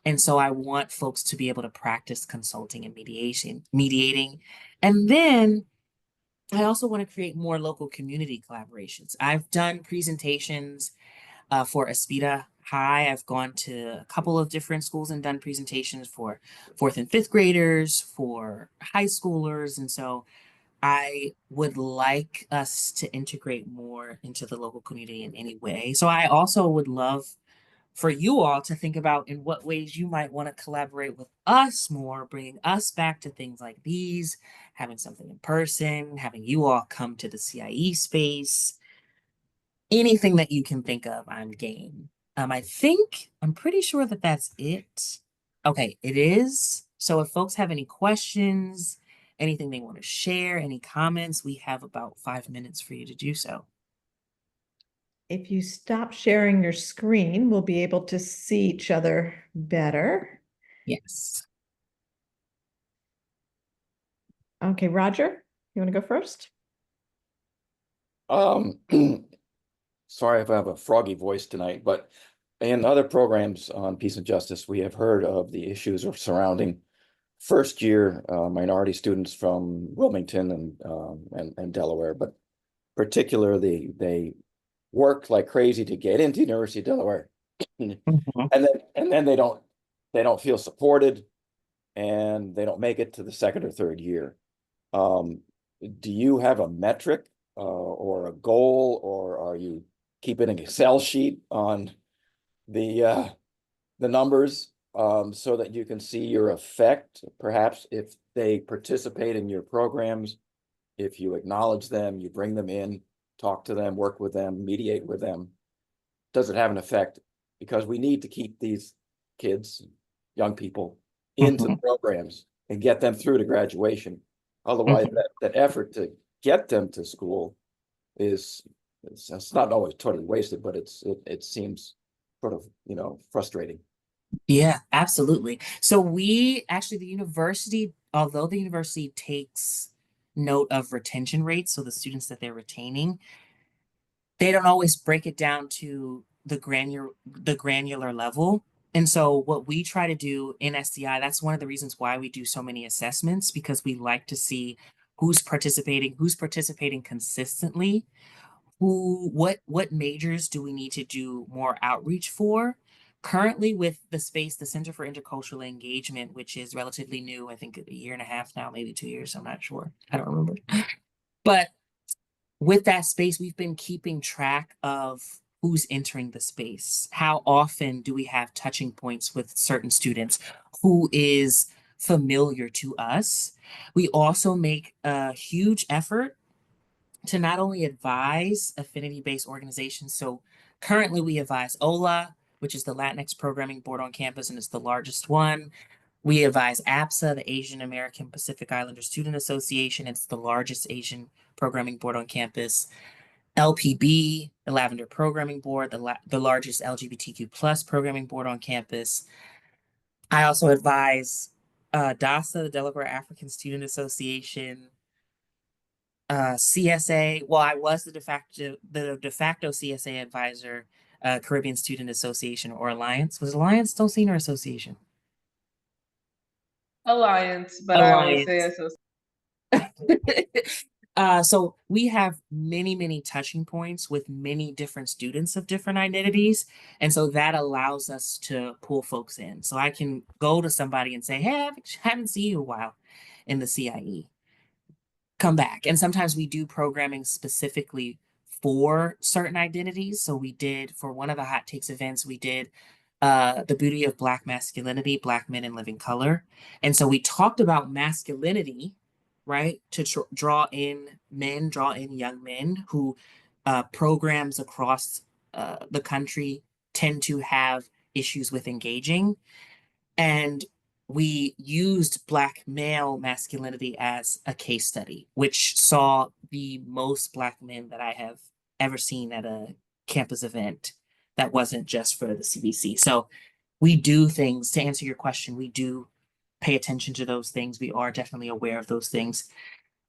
And so I want folks to be able to practice consulting and mediating. And then I also want to create more local community collaborations. I've done presentations for Aspida High. I've gone to a couple of different schools and done presentations for fourth and fifth graders, for high schoolers. And so I would like us to integrate more into the local community in any way. So I also would love for you all to think about in what ways you might want to collaborate with us more, bringing us back to things like these, having something in person, having you all come to the CIE space, anything that you can think of, I'm game. I'm pretty sure that that's it. Okay, it is. So if folks have any questions, anything they want to share, any comments, we have about 5 minutes for you to do so. If you stop sharing your screen, we'll be able to see each other better. Yes. Okay, Roger, you want to go first? Sorry if I have a froggy voice tonight, but in other programs on peace and justice, we have heard of the issues surrounding first year minority students from Wilmington and Delaware, but particularly they work like crazy to get into University of Delaware, Mhm. and then they don't feel supported, and they don't make it to the second or third year. Do you have a metric or a goal, or are you keeping an Excel sheet on the numbers so that you can see your effect, perhaps if they participate in your programs, if you acknowledge them, you bring them in, talk to them, work with them, mediate with them, does it have an effect? Because we need to keep these kids, young people, into the programs and get them through to graduation. Otherwise, that effort to get them to school is it's not always totally wasted, but it seems sort of frustrating. Yeah, absolutely. So we actually, the university, although the university takes note of retention rates, so the students that they're retaining, they don't always break it down to the granular level. And so what we try to do in SDI, that's one of the reasons why we do so many assessments, because we like to see who's participating consistently, what majors do we need to do more outreach for. Currently with the space, the Center for Intercultural Engagement, which is relatively new, I think a year and a half now, maybe 2 years, I'm not sure, I don't remember. But with that space, we've been keeping track of who's entering the space. How often do we have touching points with certain students? Who is familiar to us? We also make a huge effort to not only advise affinity-based organizations. So currently we advise OLA, which is the Latinx Programming Board on campus, and it's the largest one. We advise APSA, the Asian American Pacific Islander Student Association. It's the largest Asian programming board on campus. LPB, the Lavender Programming Board, the largest LGBTQ plus programming board on campus. I also advise DASA, the Delaware African Student Association, CSA. Well, I was the de facto CSA advisor, Caribbean Student Association or Alliance. Was Alliance still seen or association? Alliance, but I always say Alliance. association. So we have many touching points with many different students of different identities. And so that allows us to pull folks in. So I can go to somebody and say, hey, I haven't seen you in a while in the CIE. Come back. And sometimes we do programming specifically for certain identities. So we did, for one of the hot takes events, we did the beauty of Black masculinity, Black men in living color. And so we talked about masculinity, right? To draw in young men who programs across the country tend to have issues with engaging. And we used Black male masculinity as a case study, which saw the most Black men that I have ever seen at a campus event that wasn't just for the CBC. So we do things to answer your question. We do pay attention to those things. We are definitely aware of those things.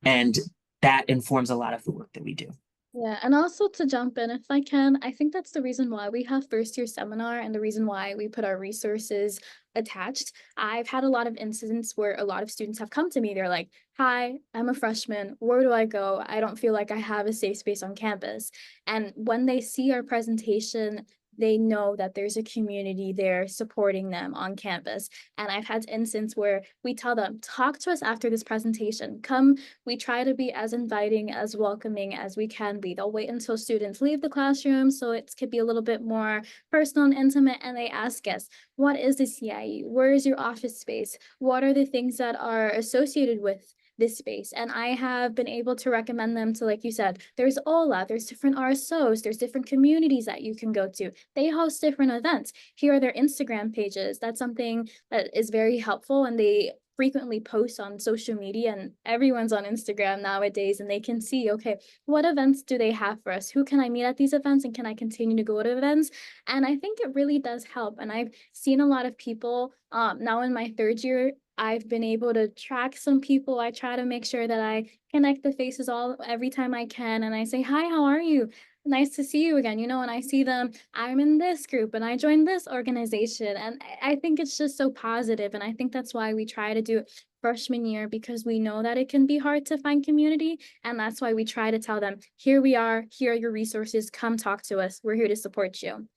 And that informs a lot of the work that we do. Yeah, and also to jump in if I can, I think that's the reason why we have first year seminar and the reason why we put our resources attached. I've had a lot of incidents where a lot of students have come to me. They're like, "Hi, I'm a freshman. Where do I go? I don't feel like I have a safe space on campus." And when they see our presentation, they know that there's a community there supporting them on campus. And I've had instances where we tell them, talk to us after this presentation. Come, we try to be as inviting, as welcoming as we can be. They'll wait until students leave the classroom so it could be a little bit more personal and intimate. And they ask us, what is the CIU? Where is your office space? What are the things that are associated with this space? And I have been able to recommend them to, like you said, there's OLA, there's different RSOs, there's different communities that you can go to. They host different events. Here are their Instagram pages. That's something that is very helpful, and they frequently post on social media, and everyone's on Instagram nowadays, and they can see, okay, what events do they have for us? Who can I meet at these events, and can I continue to go to events? And I think it really does help. And I've seen a lot of people now in my third year. I've been able to track some people. I try to make sure that I connect the faces all every time I can, and I say, "Hi, how are you? Nice to see you again." And I see them, I'm in this group and I joined this organization. And I think it's just so positive. And I think that's why we try to do it freshman year, because we know that it can be hard to find community. And that's why we try to tell them, here we are, here are your resources, come talk to us. We're here to support you.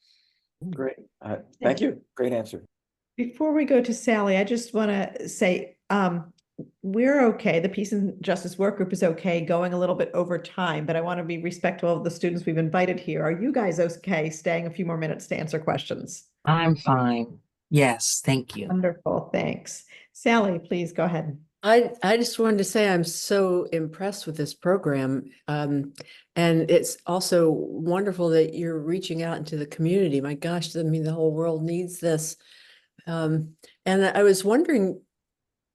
Great. Thank you. Great answer. Before we go to Sally, I just want to say, we're okay. The Peace and Justice Work Group is okay going a little bit over time, but I want to be respectful of the students we've invited here. Are you guys okay staying a few more minutes to answer questions? I'm fine. Yes, thank you. Wonderful, thanks. Sally, please go ahead. I just wanted to say I'm so impressed with this program. And it's also wonderful that you're reaching out into the community. My gosh, I mean, the whole world needs this. And I was wondering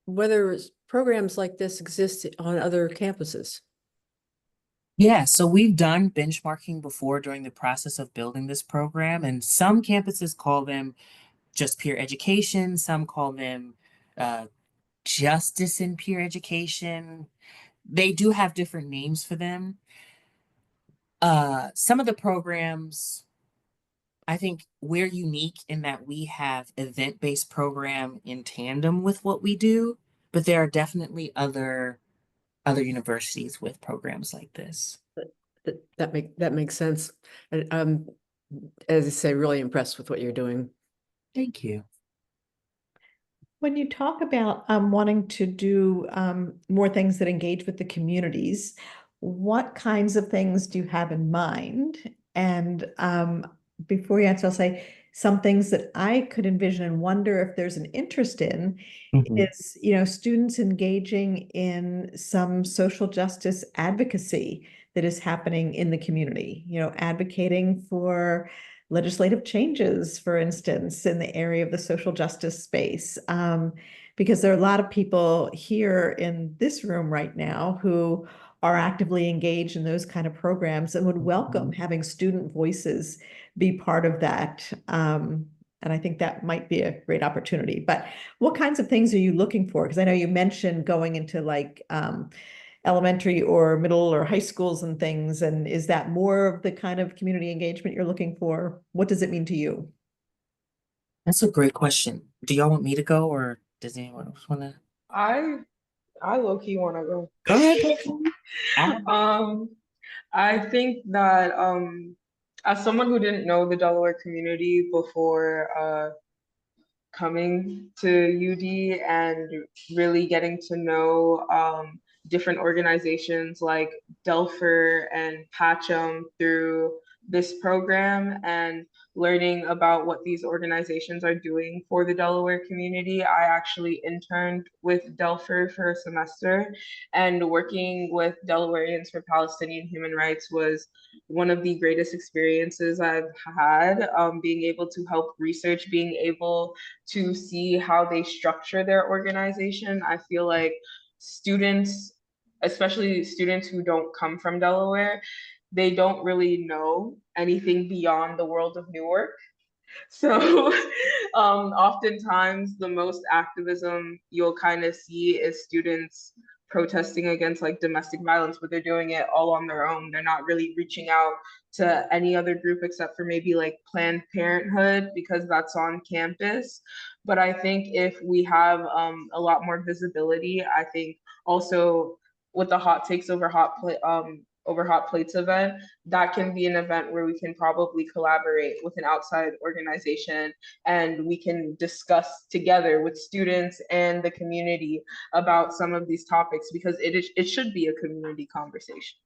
whether programs like this exist on other campuses. Yeah, so we've done benchmarking before during the process of building this program, and some campuses call them just peer education, some call them uh, justice in peer education. They do have different names for them. Some of the programs, I think we're unique in that we have event-based program in tandem with what we do, but there are definitely other universities with programs like this. That makes sense. And as I say, really impressed with what you're doing. Thank you. When you talk about wanting to do more things that engage with the communities, what kinds of things do you have in mind? And before you answer, I'll say some things that I could envision and wonder if there's an interest in is, students engaging in some social justice advocacy that is happening in the community, advocating for legislative changes, for instance, in the area of the social justice space. Because there are a lot of people here in this room right now who are actively engaged in those kind of programs and would welcome having student voices be part of that. And I think that might be a great opportunity. But what kinds of things are you looking for? Because I know you mentioned going into like elementary or middle or high schools and things. And is that more of the kind of community engagement you're looking for? What does it mean to you? That's a great question. Do y'all want me to go, or does anyone else want to? I low-key want to go. Go ahead. I think that as someone who didn't know the Delaware community before coming to UD and really getting to know different organizations like Delaware and Patcham through this program, and learning about what these organizations are doing for the Delaware community. I actually interned with Delaware for a semester, and working with Delawareans for Palestinian human rights was one of the greatest experiences I've had. Being able to help research, being able to see how they structure their organization. I feel like students, especially students who don't come from Delaware, they don't really know anything beyond the world of Newark. So oftentimes the most activism you'll kind of see is students protesting against like domestic violence, but they're doing it all on their own. They're not really reaching out to any other group except for maybe like Planned Parenthood because that's on campus. But I think if we have a lot more visibility, I think also with the Hot Takes over Hot Plates event, that can be an event where we can probably collaborate with an outside organization and we can discuss together with students and the community about some of these topics because it should be a community conversation.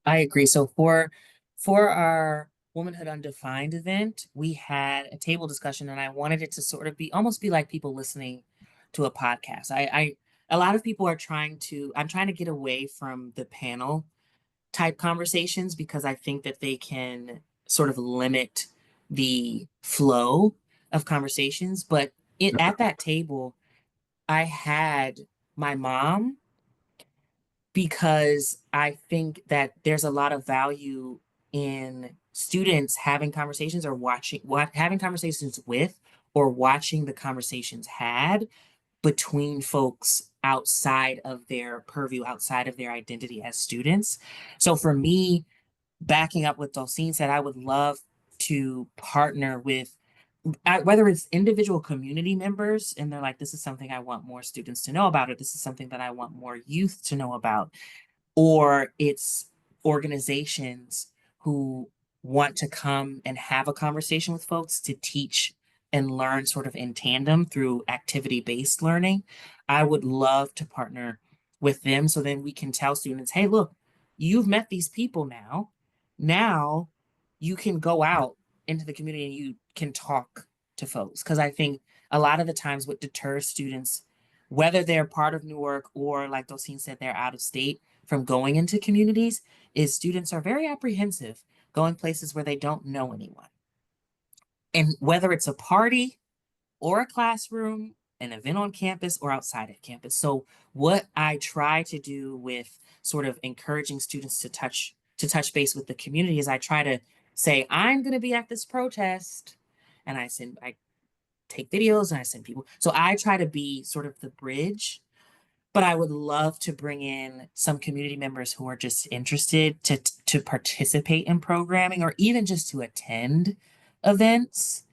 I agree. So for our Womanhood Undefined event, we had a table discussion, and I wanted it to sort of be almost be like people listening to a podcast. I a lot of people are I'm trying to get away from the panel type conversations because I think that they can sort of limit the flow of conversations. But at that table, I had my mom because I think that there's a lot of value in students having conversations or having conversations with or watching the conversations had between folks outside of their purview, outside of their identity as students. So for me, backing up what Dulcine said, I would love to partner with whether it's individual community members and they're like, this is something I want more students to know about, or this is something that I want more youth to know about, or it's organizations who want to come and have a conversation with folks to teach and learn sort of in tandem through activity-based learning. I would love to partner with them so then we can tell students, hey, look, you've met these people now. Now you can go out into the community and you can talk to folks. Because I think a lot of the times what deters students, whether they're part of Newark or like Dosine said, they're out of state from going into communities, is students are very apprehensive going places where they don't know anyone. And whether it's a party or a classroom, an event on campus or outside of campus. So what I try to do with sort of encouraging students to touch base with the community is I try to say, I'm going to be at this protest, and I take videos and I send people. So I try to be sort of the bridge, but I would love to bring in some community members who are just interested to participate in programming or even just to attend events.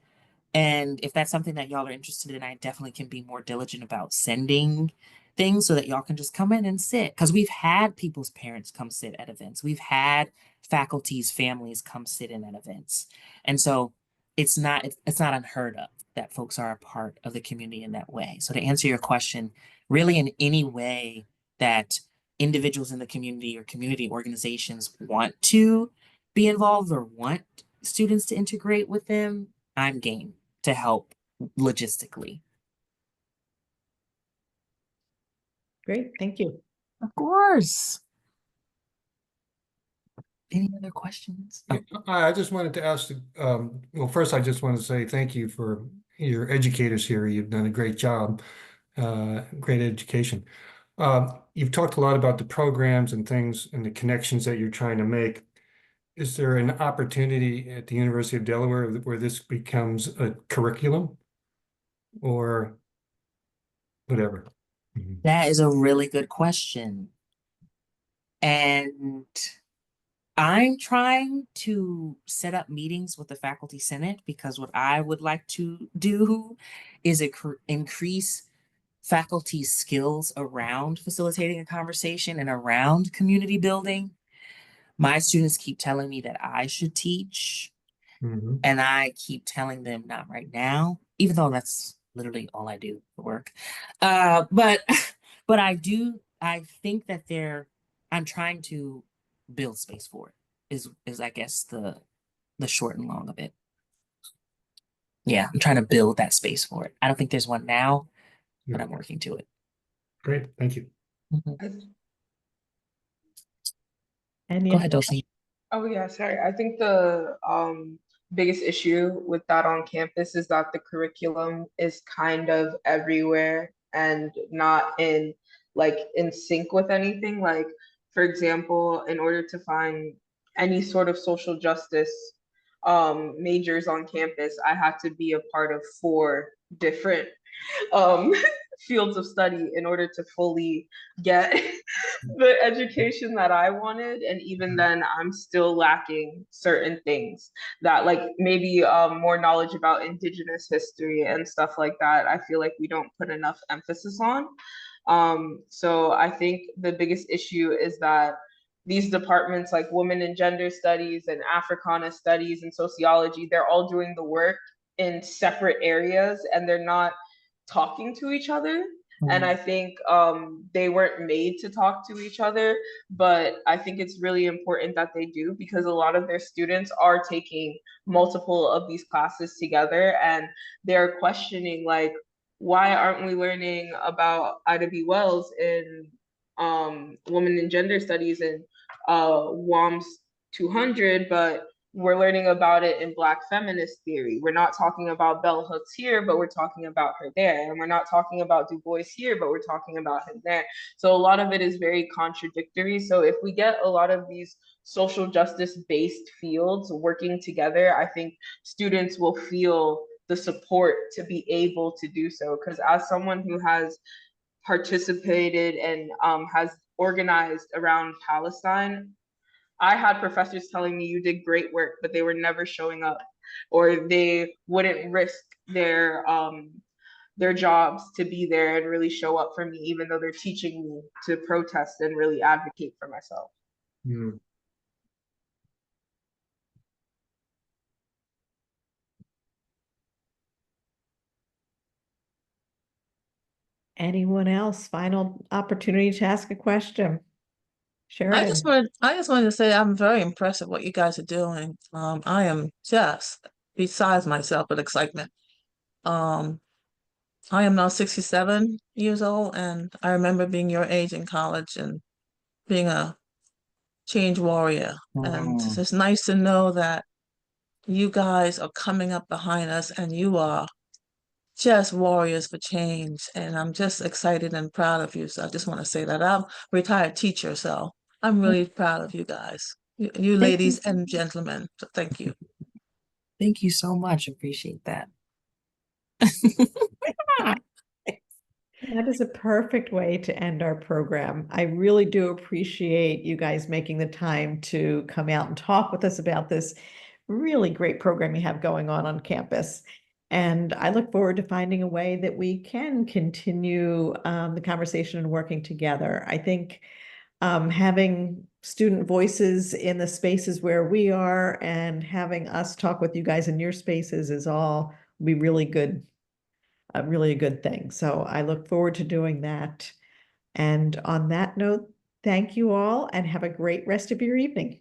And if that's something that y'all are interested in, I definitely can be more diligent about sending things so that y'all can just come in and sit. Because we've had people's parents come sit at events. We've had faculty's families come sit in at events. And so it's not unheard of that folks are a part of the community in that way. So to answer your question, really in any way that individuals in the community or community organizations want to be involved or want students to integrate with them, I'm game to help logistically. Great, thank you. Of course. Any other questions? Yeah, I just wanted to ask, well, first, I just want to say thank you for your educators here. You've done a great job, great education. You've talked a lot about the programs and things and the connections that you're trying to make. Is there an opportunity at the University of Delaware where this becomes a curriculum or whatever? That is a really good question. And I'm trying to set up meetings with the Faculty Senate because what I would like to do is increase faculty skills around facilitating a conversation and around community building. My students keep telling me that I should teach, and I keep telling them not right now, even though that's literally all I do for work. But I think that I'm trying to build space for it is I guess the the short and long of it. Yeah, I'm trying to build that space for it. I don't think there's one now, but Yeah. I'm working to it. Great, thank you. And Go ahead, Dulcie. Oh yeah, sorry. I think the biggest issue with that on campus is that the curriculum is kind of everywhere and not in sync with anything. Like, for example, in order to find any sort of social justice majors on campus, I had to be a part of 4 different um fields of study in order to fully get the education that I wanted. And even then, I'm still lacking certain things that, like, maybe more knowledge about Indigenous history and stuff like that. I feel like we don't put enough emphasis on. So I think the biggest issue is that these departments like women and gender studies and Africana studies and sociology, they're all doing the work in separate areas and they're not talking to each other. And I think they weren't made to talk to each other, but I think it's really important that they do, because a lot of their students are taking multiple of these classes together and they're questioning, like, why aren't we learning about Ida B. Wells in women and gender studies and WOMS 200, but we're learning about it in Black feminist theory. We're not talking about bell hooks here, but we're talking about her there. And we're not talking about Du Bois here, but we're talking about him there. So a lot of it is very contradictory. So if we get a lot of these social justice based fields working together, I think students will feel the support to be able to do so. Because as someone who has participated and has organized around Palestine, I had professors telling me you did great work, but they were never showing up, or they wouldn't risk their jobs to be there and really show up for me, even though they're teaching me to protest and really advocate for myself. Mm. anyone else? Final opportunity to ask a question. I just Sheridan. wanted to say I'm very impressed with what you guys are doing. I am just besides myself with excitement. Um, I am now 67 years old, and I remember being your age in college and being a change warrior. And it's just nice to know that you guys are coming up behind us and you are just warriors for change. And I'm just excited and proud of you. So I just want to say that I'm a retired teacher, so I'm really proud of you guys, you ladies and gentlemen. So thank you. Thank you so much. Appreciate that. That is a perfect way to end our program. I really do appreciate you guys making the time to come out and talk with us about this really great program you have going on campus. And I look forward to finding a way that we can continue the conversation and working together. I think having student voices in the spaces where we are and having us talk with you guys in your spaces is all be really good, really a good thing. So I look forward to doing that. And on that note, thank you all and have a great rest of your evening.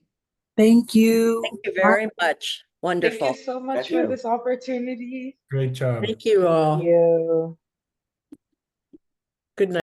Thank you. Thank you very much. Wonderful. Thank you so much Thank for you. this opportunity. Great job. Thank you all. You. Good night.